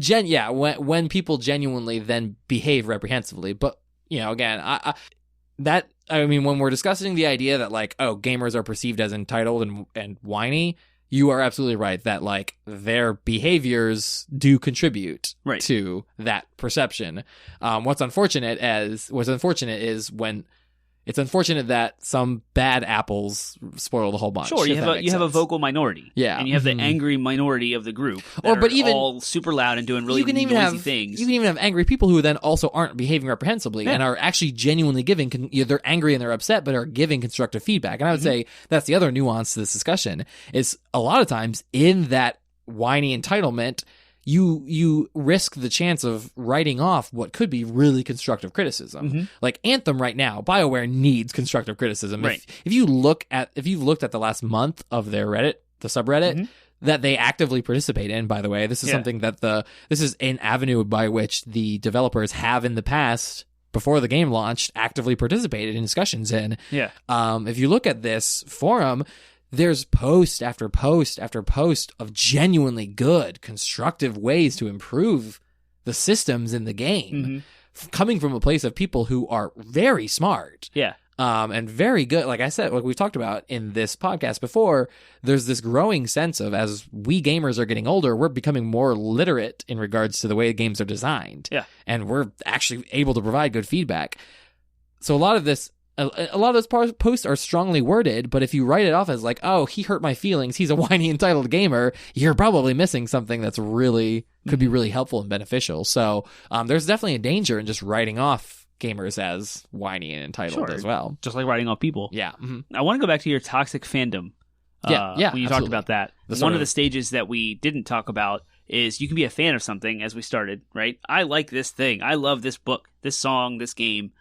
when people genuinely then behave reprehensibly, but again, when we're discussing the idea that like, oh, gamers are perceived as entitled and whiny, you are absolutely right that like their behaviors do contribute to that perception. What's unfortunate is when it's unfortunate that some bad apples spoil the whole bunch. Sure, you have a vocal minority, and you have the angry minority of the group, all super loud and doing really noisy things. You can even have angry people who then also aren't behaving reprehensibly and are actually genuinely giving. They're angry and they're upset, but are giving constructive feedback. And I would say that's the other nuance to this discussion is a lot of times in that whiny entitlement, you risk the chance of writing off what could be really constructive criticism. Like Anthem right now, BioWare needs constructive criticism. Right. If you've looked at the last month of their Reddit, the subreddit that they actively participate in, by the way, this is something that this is an avenue by which the developers have in the past, before the game launched, actively participated in discussions in. If you look at this forum, there's post after post after post of genuinely good, constructive ways to improve the systems in the game, coming from a place of people who are very smart. And very good. Like I said, like we've talked about in this podcast before, there's this growing sense of, as we gamers are getting older, we're becoming more literate in regards to the way games are designed. And we're actually able to provide good feedback. So a lot of those posts are strongly worded, but if you write it off as like, oh, he hurt my feelings, he's a whiny, entitled gamer, you're probably missing something that's really could be really helpful and beneficial. So there's definitely a danger in just writing off gamers as whiny and entitled as well. Just like writing off people. I want to go back to your toxic fandom. When you absolutely. talked about that. One of the stages that we didn't talk about is you can be a fan of something, as we started, right? I like this thing. I love this book, this song, this game.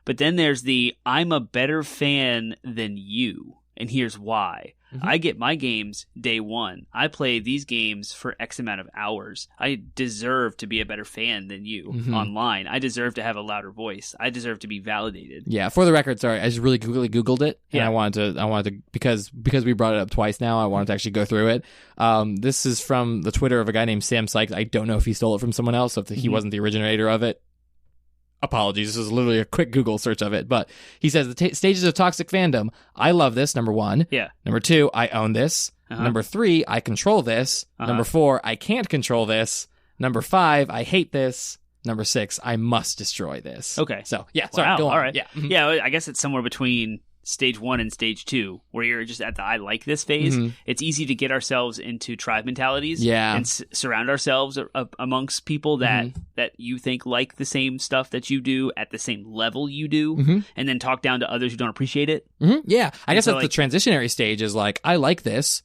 But then there's I'm a better fan than you, and here's why. I get my games day one. I play these games for X amount of hours. I deserve to be a better fan than you online. I deserve to have a louder voice. I deserve to be validated. Yeah, for the record, sorry, I just really quickly Googled it, and I wanted to because we brought it up twice now, I wanted to actually go through it. This is from the Twitter of a guy named Sam Sykes. I don't know if he stole it from someone else, so if he wasn't the originator of it. Apologies, this is literally a quick Google search of it, but he says the stages of toxic fandom. I love this, number 1. Number 2, I own this. Number 3, I control this. Number 4, I can't control this. Number 5, I hate this. Number 6, I must destroy this. Okay. So, sorry, go on. All right. I guess it's somewhere between stage 1 and stage 2, where you're just at the I like this phase. It's easy to get ourselves into tribe mentalities and surround ourselves amongst people that you think like the same stuff that you do at the same level you do, and then talk down to others who don't appreciate it. I guess that's the transitionary stage, is like, I like this,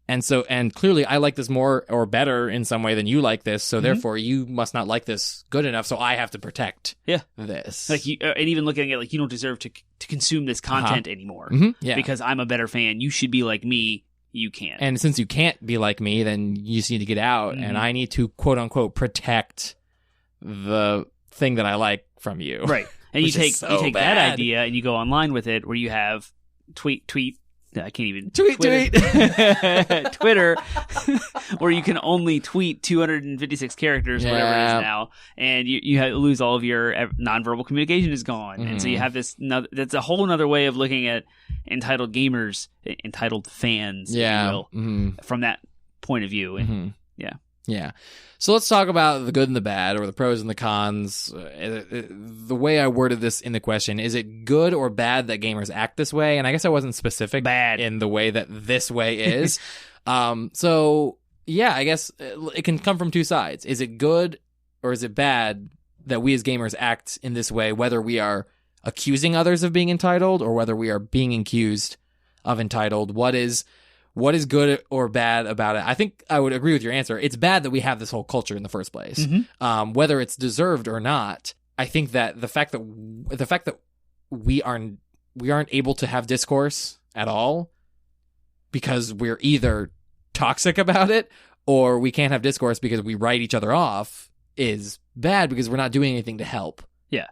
and clearly I like this more or better in some way than you like this, so therefore you must not like this good enough, so I have to protect this. Like, and even looking at it, like, you don't deserve to consume this content anymore because I'm a better fan. You should be like me. You can't. And since you can't be like me, then you just need to get out, and I need to, quote unquote, protect the thing that I like from you. Right. And you take that idea and you go online with it, where you have tweet, I can't even tweet Twitter, where you can only tweet 256 characters, whatever it is now, and you lose all of your nonverbal communication is gone, and so you have this. That's a whole other way of looking at entitled gamers, entitled fans, if you will, from that point of view, and yeah. So let's talk about the good and the bad, or the pros and the cons. The way I worded this in the question, is it good or bad that gamers act this way? And I guess I wasn't specific in the way that this way is. So, yeah, I guess it can come from two sides. Is it good or is it bad that we as gamers act in this way, whether we are accusing others of being entitled or whether we are being accused of entitled? What is good or bad about it? I think I would agree with your answer. It's bad that we have this whole culture in the first place. Whether it's deserved or not, I think that the fact that we aren't able to have discourse at all because we're either toxic about it or we can't have discourse because we write each other off is bad because we're not doing anything to help. Yeah.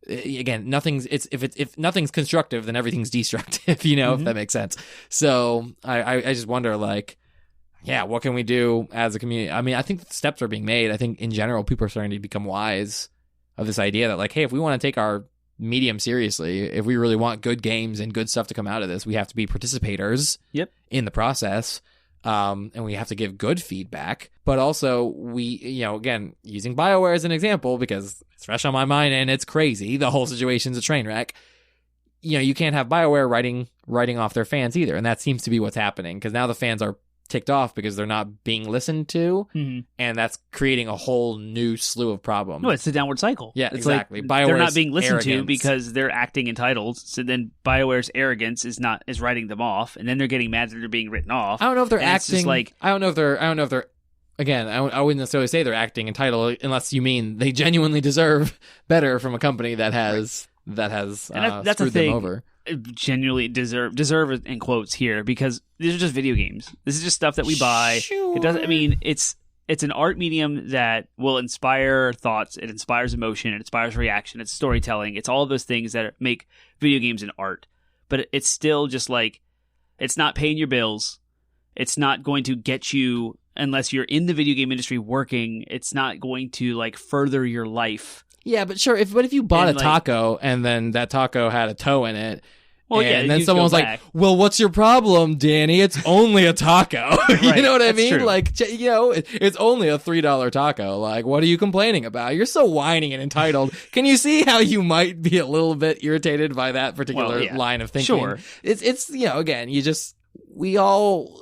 Again, if nothing's constructive, then everything's destructive, if that makes sense. So I just wonder, what can we do as a community? I mean, I think steps are being made. I think in general, people are starting to become wise of this idea that, hey, if we want to take our medium seriously, if we really want good games and good stuff to come out of this, we have to be participators in the process. And we have to give good feedback, but also we, again, using BioWare as an example, because it's fresh on my mind and it's crazy. The whole situation's a train wreck. You can't have BioWare writing off their fans either. And that seems to be what's happening because now the fans are ticked off because they're not being listened to. And that's creating a whole new slew of problems. No, it's a downward cycle. Yeah, it's exactly. They're not being listened to because they're acting entitled. So then BioWare's arrogance is writing them off, and then they're getting mad that they're being written off. I don't know if they're acting. I don't know if they're. Again, I wouldn't necessarily say they're acting entitled unless you mean they genuinely deserve better from a company that has that's screwed them over. Genuinely deserve in quotes here because these are just video games. This is just stuff that we buy. Sure. It doesn't. I mean, it's an art medium that will inspire thoughts. It inspires emotion. It inspires reaction. It's storytelling. It's all of those things that make video games an art. But it's still just it's not paying your bills. It's not going to get you unless you're in the video game industry working. It's not going to further your life. Yeah, but sure. If you bought a taco and then that taco had a toe in it, and then someone was like, "Well, what's your problem, Danny? It's only a taco." You know what I mean? True. It's only a $3 taco. What are you complaining about? You're so whiny and entitled. Can you see how you might be a little bit irritated by that particular line of thinking? Sure. It's again, we all.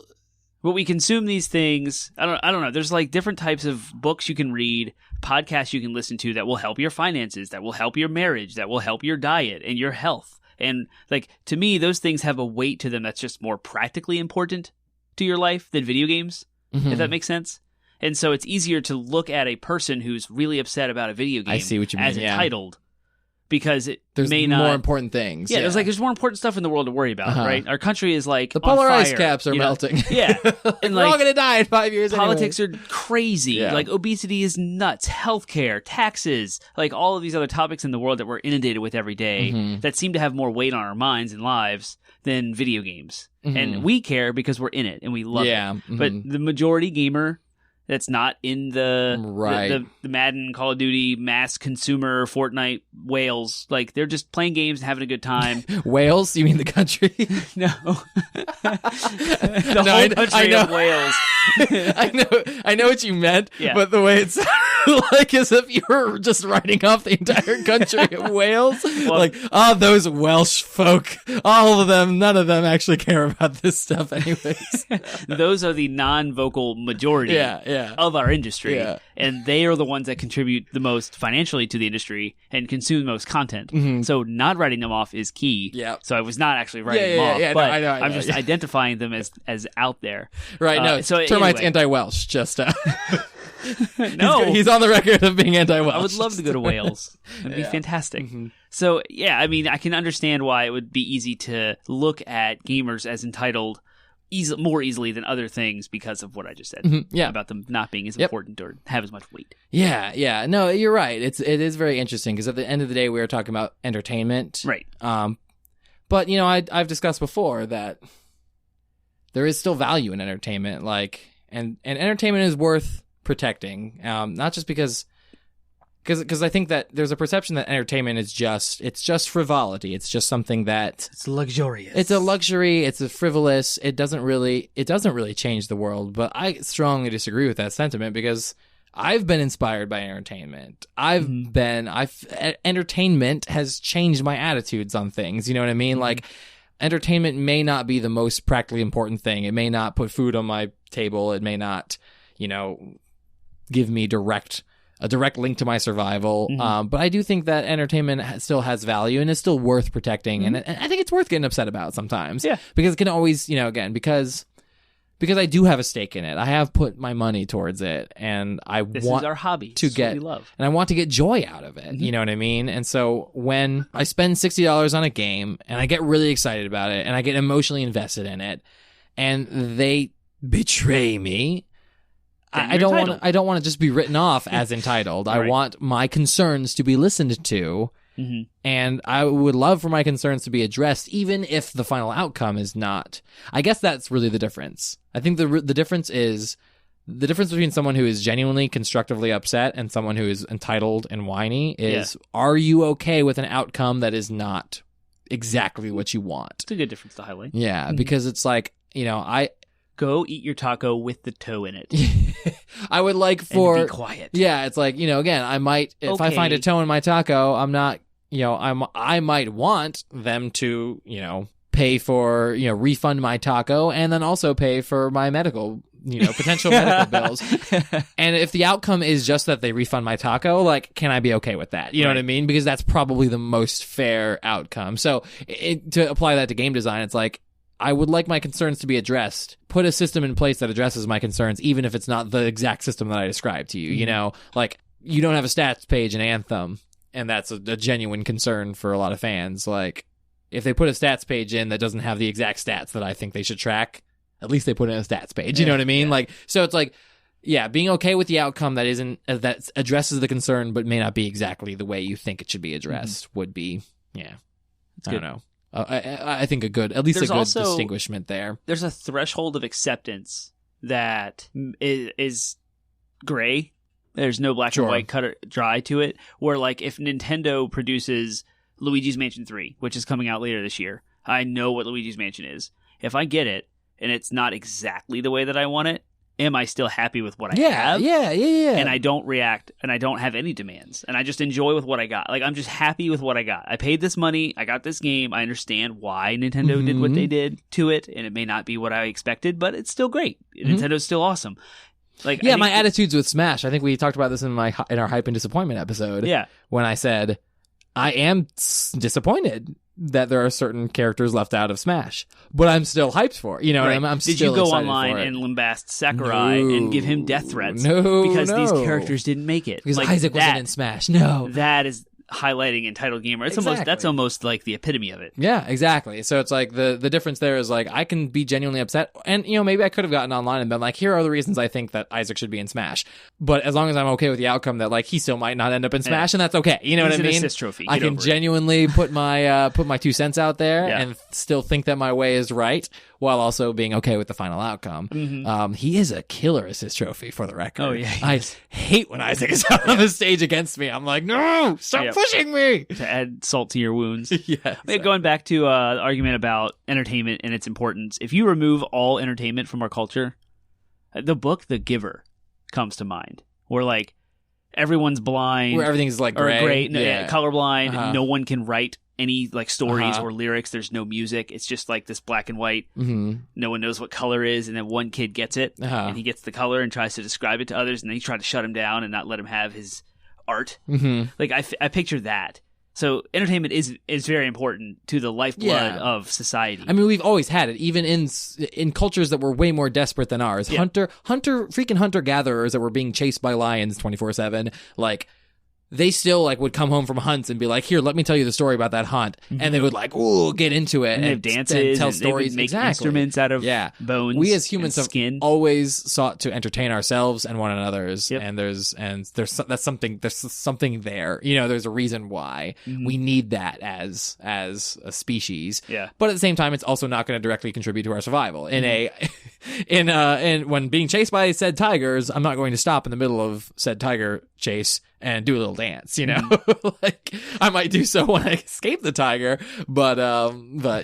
But we consume these things. I don't know. There's different types of books you can read, podcasts you can listen to that will help your finances, that will help your marriage, that will help your diet and your health. And to me, those things have a weight to them that's just more practically important to your life than video games, if that makes sense. And so it's easier to look at a person who's really upset about a video game I see what you mean, as entitled. Because there's may not more important things. Yeah, there's more important stuff in the world to worry about, right? Our country is the polar on fire, ice caps are melting. Yeah, and we're all gonna die in 5 years. Politics anyway. are crazy. Yeah. Obesity is nuts. Healthcare, taxes, all of these other topics in the world that we're inundated with every day that seem to have more weight on our minds and lives than video games. And we care because we're in it and we love it. But the majority gamer that's not in the Madden, Call of Duty, mass consumer, Fortnite whales. They're just playing games and having a good time. Wales? You mean the country? No. The whole country of Wales. I know what you meant, but the way it sounded as if you were just writing off the entire country of Wales. Those Welsh folk, all of them, none of them actually care about this stuff anyways. Those are the non-vocal majority. Of our industry, and they are the ones that contribute the most financially to the industry and consume the most content. So not writing them off is key. So I was not actually writing them off, but I know, I'm just identifying them as out there. Right, no, so Termite's anti-Welsh, just... No. He's on the record of being anti-Welsh. I would love to go to Wales. It'd be fantastic. So, I mean, I can understand why it would be easy to look at gamers as entitled more easily than other things because of what I just said about them not being as important or have as much weight. Yeah. No, you're right. It is very interesting because at the end of the day, we are talking about entertainment. Right. But, I've discussed before that there is still value in entertainment. Like, and entertainment is worth protecting. Not just because I think that there's a perception that entertainment is just frivolity. It's just something that it's luxurious. It's a luxury. It's a frivolous. It doesn't really change the world. But I strongly disagree with that sentiment because I've been inspired by entertainment. Entertainment has changed my attitudes on things. You know what I mean? Like, entertainment may not be the most practically important thing. It may not put food on my table. It may not, give me a direct link to my survival. But I do think that entertainment still has value and is still worth protecting. And I think it's worth getting upset about sometimes. Yeah. Because it can always, again, because I do have a stake in it. I have put my money towards it, and this is our hobby. To get, what we love. And I want to get joy out of it. You know what I mean? And so when I spend $60 on a game and I get really excited about it and I get emotionally invested in it, and they betray me, I don't want to just be written off as entitled. I want my concerns to be listened to. And I would love for my concerns to be addressed, even if the final outcome is not. I guess that's really the difference. I think the difference is the difference between someone who is genuinely constructively upset and someone who is entitled and whiny is, are you okay with an outcome that is not exactly what you want? It's a good difference to highlight. Yeah, because it's like, go eat your taco with the toe in it. I would like and be quiet. Yeah, it's like, again, I might, if I find a toe in my taco, I'm not, I might want them to, pay for, refund my taco and then also pay for my medical, potential medical bills. And if the outcome is just that they refund my taco, like, can I be okay with that? You know what I mean? Because that's probably the most fair outcome. So to apply that to game design, it's like, I would like my concerns to be addressed. Put a system in place that addresses my concerns, even if it's not the exact system that I described to you. Like, you don't have a stats page in Anthem, and that's a genuine concern for a lot of fans. Like, if they put a stats page in that doesn't have the exact stats that I think they should track, at least they put in a stats page. You know what I mean? Like, so it's like, being okay with the outcome that addresses the concern, but may not be exactly the way you think it should be addressed would be, I don't know. I think at least a good distinguishment there. There's a threshold of acceptance that is gray. There's no black and white cut or dry to it. Where, like, if Nintendo produces Luigi's Mansion 3, which is coming out later this year, I know what Luigi's Mansion is. If I get it and it's not exactly the way that I want it, am I still happy with what I have? Yeah. And I don't react, and I don't have any demands, and I just enjoy with what I got. Like, I'm just happy with what I got. I paid this money, I got this game, I understand why Nintendo did what they did to it, and it may not be what I expected, but it's still great. Nintendo's still awesome. Like, my attitudes with Smash, I think we talked about this in our Hype and Disappointment episode. Yeah. When I said, I am disappointed that there are certain characters left out of Smash, but I'm still hyped for it. I'm Did still you go excited online for it. and lambast Sakurai and give him death threats? No, because these characters didn't make it. Because Isaac wasn't in Smash. No, that is highlighting entitled gamer. That's almost like the epitome of it. Yeah, exactly. So it's like the difference there is, like, I can be genuinely upset, and maybe I could have gotten online and been like, here are the reasons I think that Isaac should be in Smash. But as long as I'm okay with the outcome that, like, he still might not end up in Smash, and that's okay. You know what I mean? Assist trophy. I can genuinely put my 2 cents out there and still think that my way is right, while also being okay with the final outcome. He is a killer assist trophy, for the record. Oh, yeah. I hate when Isaac is out on the stage against me. I'm like, no, stop pushing me. To add salt to your wounds. Exactly. Going back to the argument about entertainment and its importance, if you remove all entertainment from our culture, the book The Giver comes to mind, where, like, everyone's blind. Where everything's, like, gray. Colorblind. No one can write any, like, stories or lyrics. There's no music. It's just, like, this black and white. No one knows what color is, and then one kid gets it, and he gets the color and tries to describe it to others, and then he tries to shut him down and not let him have his art. Like, I picture that. So entertainment is very important to the lifeblood of society. I mean, we've always had it, even in cultures that were way more desperate than ours. Freaking hunter-gatherers that were being chased by lions 24/7. Like, they still like would come home from hunts and be like, here, let me tell you the story about that hunt. And they would like, ooh, get into it. And they have dances, tell and stories. They would make instruments out of bones. We as humans have skin. always sought to entertain ourselves and one another's. Yep. And there's something there. You know, there's a reason why we need that as a species. Yeah. But at the same time, it's also not going to directly contribute to our survival. In when being chased by said tigers, I'm not going to stop in the middle of said tiger chase and do a little dance, you know. Like I might do so when I escape the tiger, but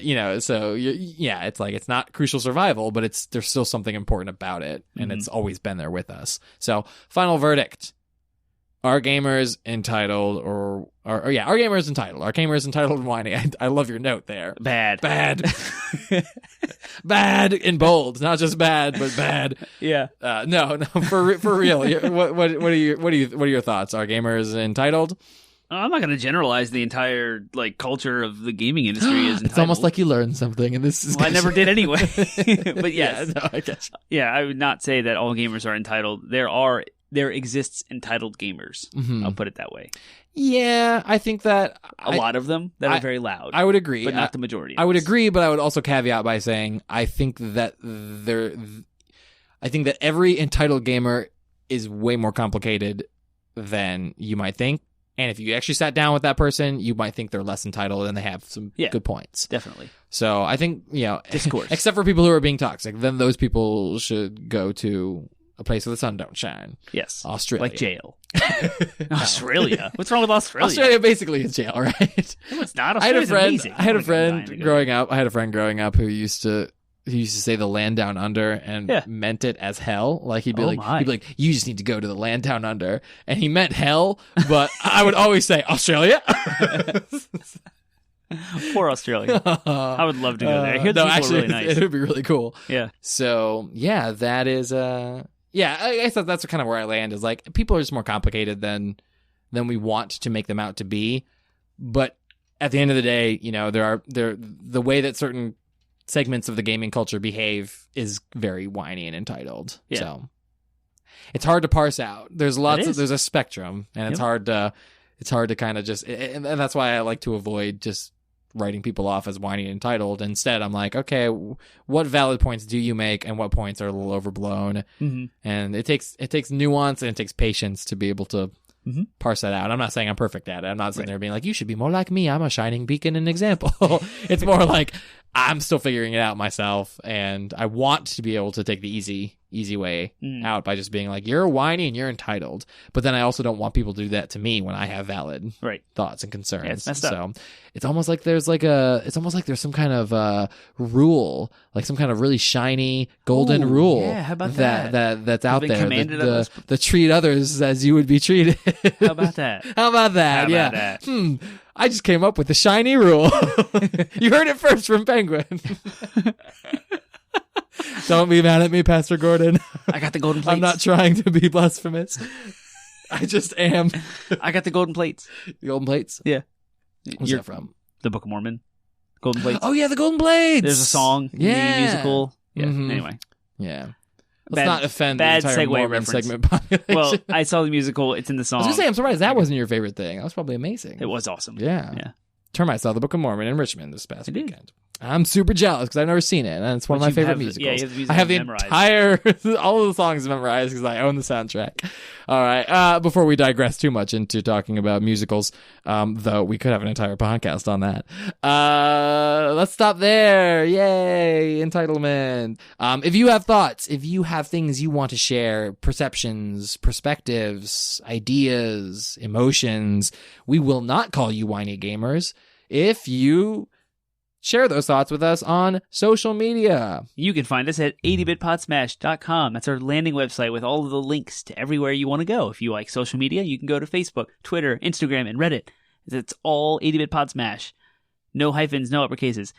you know, so it's like it's not crucial survival, but there's still something important about it, and it's always been there with us. So, final verdict: are gamers entitled, are gamers entitled? Are gamers entitled and whiny? I love your note there. Bad. Bad in bold, not just bad, but bad. Yeah. No, for real. What are your thoughts? Are gamers entitled? I'm not going to generalize the entire like culture of the gaming industry as entitled. It's almost like you learned something, and this is. Well, I never did anyway. But yes, I guess. Yeah, I would not say that all gamers are entitled. There exists entitled gamers. I'll put it that way. Yeah, I think that a lot of them that are very loud. I would agree, but not the majority. I would agree, but I would also caveat by saying I think that every entitled gamer is way more complicated than you might think. And if you actually sat down with that person, you might think they're less entitled and they have some good points. Definitely. So I think, you know, discourse. Except for people who are being toxic, then those people should go to a place where the sun don't shine. Yes. Australia. Like jail. Australia? What's wrong with Australia? Australia basically is jail, right? No, it's not. Australia's amazing. I had a friend growing up who used to say the land down under and meant it as hell. Like he'd be like, you just need to go to the land down under, and he meant hell. But I would always say Australia. Poor Australia. I would love to go there. I hear the people are really nice. It would be really cool. Yeah. So yeah, that is I guess that's kind of where I land. Is like people are just more complicated than we want to make them out to be. But at the end of the day, you know, the way that certain segments of the gaming culture behave is very whiny and entitled. Yeah. So it's hard to parse out. There's a spectrum, and it's hard to kind of just, and that's why I like to avoid just writing people off as whiny and entitled. Instead, I'm like, okay, what valid points do you make, and what points are a little overblown? And it takes nuance and it takes patience to be able to parse that out. I'm not saying I'm perfect at it. I'm not sitting there being like, you should be more like me. I'm a shining beacon and example. It's more like I'm still figuring it out myself, and I want to be able to take the easy way out by just being like, you're whiny and you're entitled. But then I also don't want people to do that to me when I have valid thoughts and concerns. Yeah, it's messed up. So it's almost like there's some kind of rule, like some kind of really shiny golden rule. Yeah, how about that's out there. The treat others as you would be treated. How about that? How about that? I just came up with the shiny rule. You heard it first from Penguin. Don't be mad at me, Pastor Gordon. I got the golden plates. I'm not trying to be blasphemous. I just am. I got the golden plates. The golden plates? Yeah. What's that from? The Book of Mormon. Golden plates. Oh, yeah, the golden plates. There's a song. Yeah. Musical. Yeah. Anyway. Yeah. Let's not offend the bad entire segue Mormon reference. segment population. Well, I saw the musical. It's in the song. I was going to say, I'm surprised that wasn't your favorite thing. That was probably amazing. It was awesome. Yeah. Termite saw the Book of Mormon in Richmond this past weekend. I'm super jealous because I've never seen it, and it's one of my favorite musicals. Yeah, you have the music I have the memorized. all of the songs memorized because I own the soundtrack. All right, before we digress too much into talking about musicals, though we could have an entire podcast on that. Let's stop there. Yay, entitlement. If you have thoughts, if you have things you want to share, perceptions, perspectives, ideas, emotions, we will not call you whiny gamers if you share those thoughts with us on social media. You can find us at 80bitpodsmash.com. That's our landing website with all of the links to everywhere you want to go. If you like social media, you can go to Facebook, Twitter, Instagram, and Reddit. It's all 80bitpodsmash. No hyphens, no uppercases.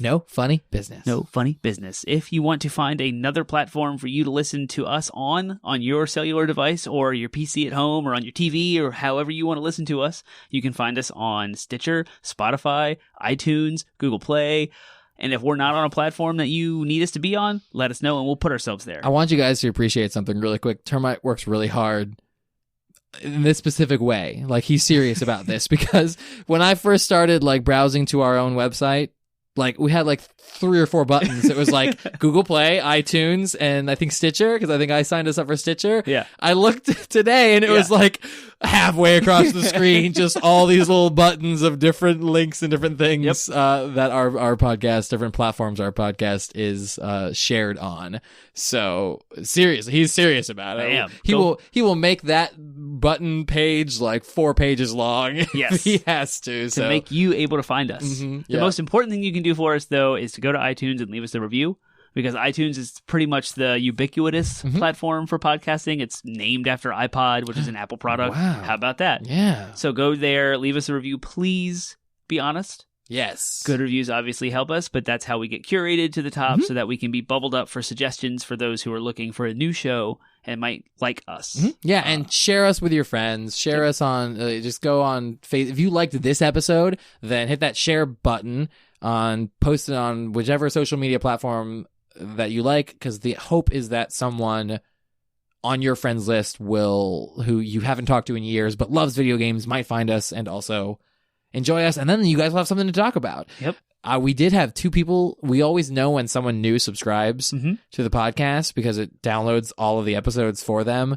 No funny business. No funny business. If you want to find another platform for you to listen to us on your cellular device or your PC at home or on your TV or however you want to listen to us, you can find us on Stitcher, Spotify, iTunes, Google Play. And if we're not on a platform that you need us to be on, let us know and we'll put ourselves there. I want you guys to appreciate something really quick. Termite works really hard in this specific way. Like, he's serious about this because when I first started like browsing to our own website, like we had like 3 or 4 buttons. It was like Google Play, iTunes, and I think Stitcher, because I think I signed us up for Stitcher. Yeah. I looked today and it was like halfway across the screen, just all these little buttons of different links and different things that our podcast, different platforms our podcast is shared on. So seriously, he's serious about it. I am. He will make that button page like 4 pages long. Yes. If he has to make you able to find us. Mm-hmm. The most important thing you can do for us, though, is to go to iTunes and leave us a review, because iTunes is pretty much the ubiquitous platform for podcasting. It's named after iPod, which is an Apple product. Wow. How about that? Yeah. So go there, leave us a review. Please be honest. Yes. Good reviews obviously help us, but that's how we get curated to the top so that we can be bubbled up for suggestions for those who are looking for a new show and might like us. Yeah, and share us with your friends. Share us on, just go on Facebook. If you liked this episode, then hit that share button, post it on whichever social media platform that you like, because the hope is that someone on your friends list who you haven't talked to in years but loves video games might find us and also enjoy us, and then you guys will have something to talk about. Yep. We did have 2 people. We always know when someone new subscribes to the podcast because it downloads all of the episodes for them,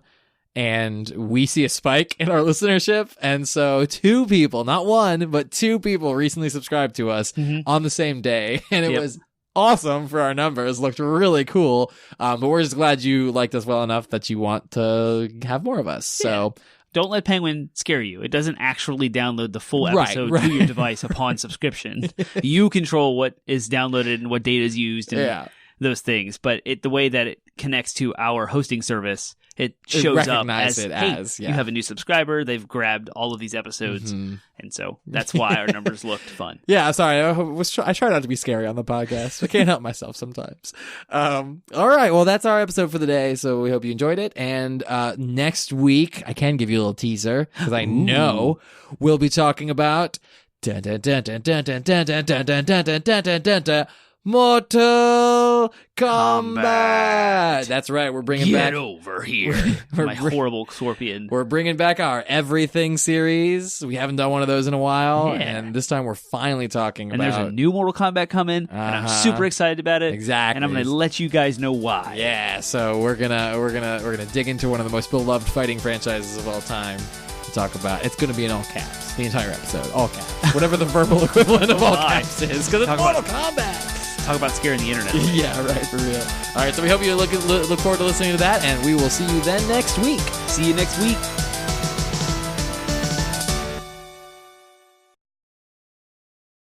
and we see a spike in our listenership. And so 2 people, not 1, but 2 people recently subscribed to us on the same day, and it was awesome for our numbers. Looked really cool. But we're just glad you liked us well enough that you want to have more of us. Yeah. So don't let Penguin scare you. It doesn't actually download the full episode to your device upon subscription. You control what is downloaded and what data is used and those things. But the way that it connects to our hosting service, it shows up as, you have a new subscriber. They've grabbed all of these episodes. And so that's why our numbers looked fun. Yeah, sorry. I try not to be scary on the podcast. I can't help myself sometimes. All right. Well, that's our episode for the day. So we hope you enjoyed it. And next week, I can give you a little teaser because I know we'll be talking about Mortal Kombat. That's right. We're bringing back. Get over here, my horrible scorpion. We're bringing back our Everything series. We haven't done one of those in a while, and this time we're finally talking about. And there's a new Mortal Kombat coming, and I'm super excited about it. Exactly. And I'm going to let you guys know why. Yeah. So we're gonna dig into one of the most beloved fighting franchises of all time. Talk about it's going to be in all caps the entire episode, all caps, whatever the verbal equivalent of all caps is, because it's Mortal Kombat. Talk about scaring the internet. Yeah, right, for real. All right, so we hope you look forward to listening to that, and we will see you then next week. See you next week.